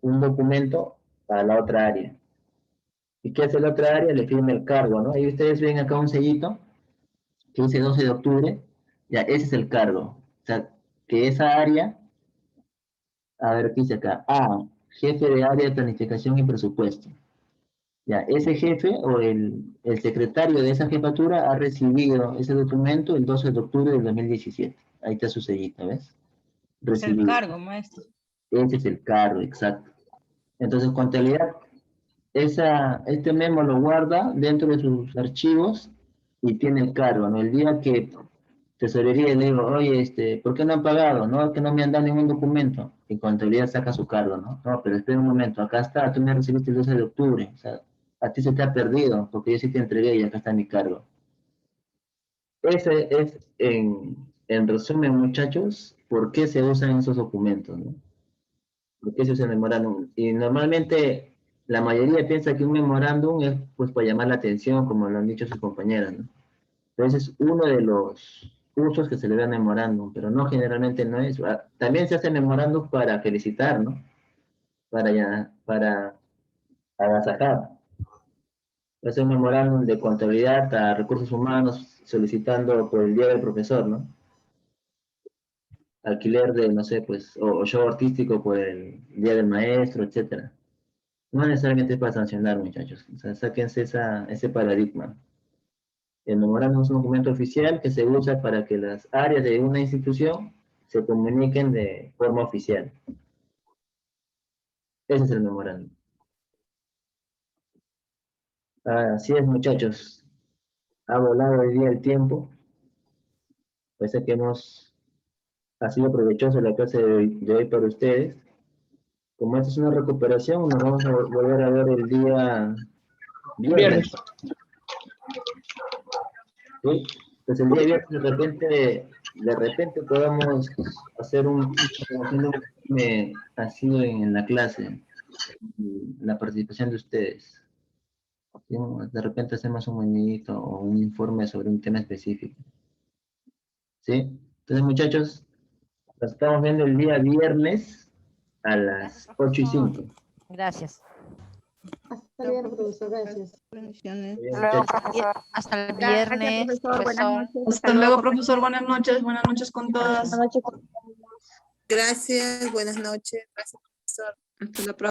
un documento a la otra área. ¿Y qué hace la otra área? Le firma el cargo, ¿no? Ahí ustedes ven acá un sellito que dice 12 de octubre. Ya, ese es el cargo. O sea, que esa área, a ver, ¿qué dice acá? Jefe de área de planificación y presupuesto. Ya, ese jefe o el secretario de esa jefatura ha recibido ese documento el 12 de octubre del 2017. Ahí está su sellito, ¿ves? Es el Recibido. cargo, maestro. Ese es el cargo, exacto. Entonces, contabilidad, este memo lo guarda dentro de sus archivos y tiene el cargo, ¿no? El día que tesorería le digo, oye, ¿por qué no han pagado? No, que no me han dado ningún documento. Y contabilidad saca su cargo, ¿no? No, pero espera un momento, acá está, tú me recibiste el 12 de octubre. O sea, a ti se te ha perdido, porque yo sí te entregué y acá está mi cargo. Ese es, en resumen, muchachos, por qué se usan esos documentos, ¿no? ¿Por qué se usa el memorándum? Y normalmente la mayoría piensa que un memorándum es pues para llamar la atención, como lo han dicho sus compañeras, ¿no? Entonces es uno de los usos que se le da memorándum, pero no, generalmente no es. También se hace memorándum para felicitar, ¿no? Para agasajar. Es un memorándum de contabilidad a recursos humanos solicitando por el día del profesor, ¿no? Alquiler de, no sé, pues, o show artístico por el día del maestro, etcétera. No necesariamente es para sancionar, muchachos. O sea, sáquense ese paradigma. El memorándum es un documento oficial que se usa para que las áreas de una institución se comuniquen de forma oficial. Ese es el memorándum. Así es, muchachos. Ha volado hoy día el tiempo. Parece que ha sido provechoso la clase de hoy para ustedes. Como esta es una recuperación, nos vamos a volver a ver el día viernes. ¿Sí? Pues el día viernes de repente podamos hacer ha sido en la clase, la participación de ustedes. ¿Sí? De repente hacemos un monito o un informe sobre un tema específico. ¿Sí? Entonces, muchachos, nos estamos viendo el día viernes a las 8:05. Gracias. Hasta el viernes, profesor. Gracias. Hasta el viernes, profesor. profesor. Buenas noches. Hasta luego, profesor. Buenas noches. Buenas noches con todas. Gracias, buenas noches. Gracias, profesor. Hasta la próxima.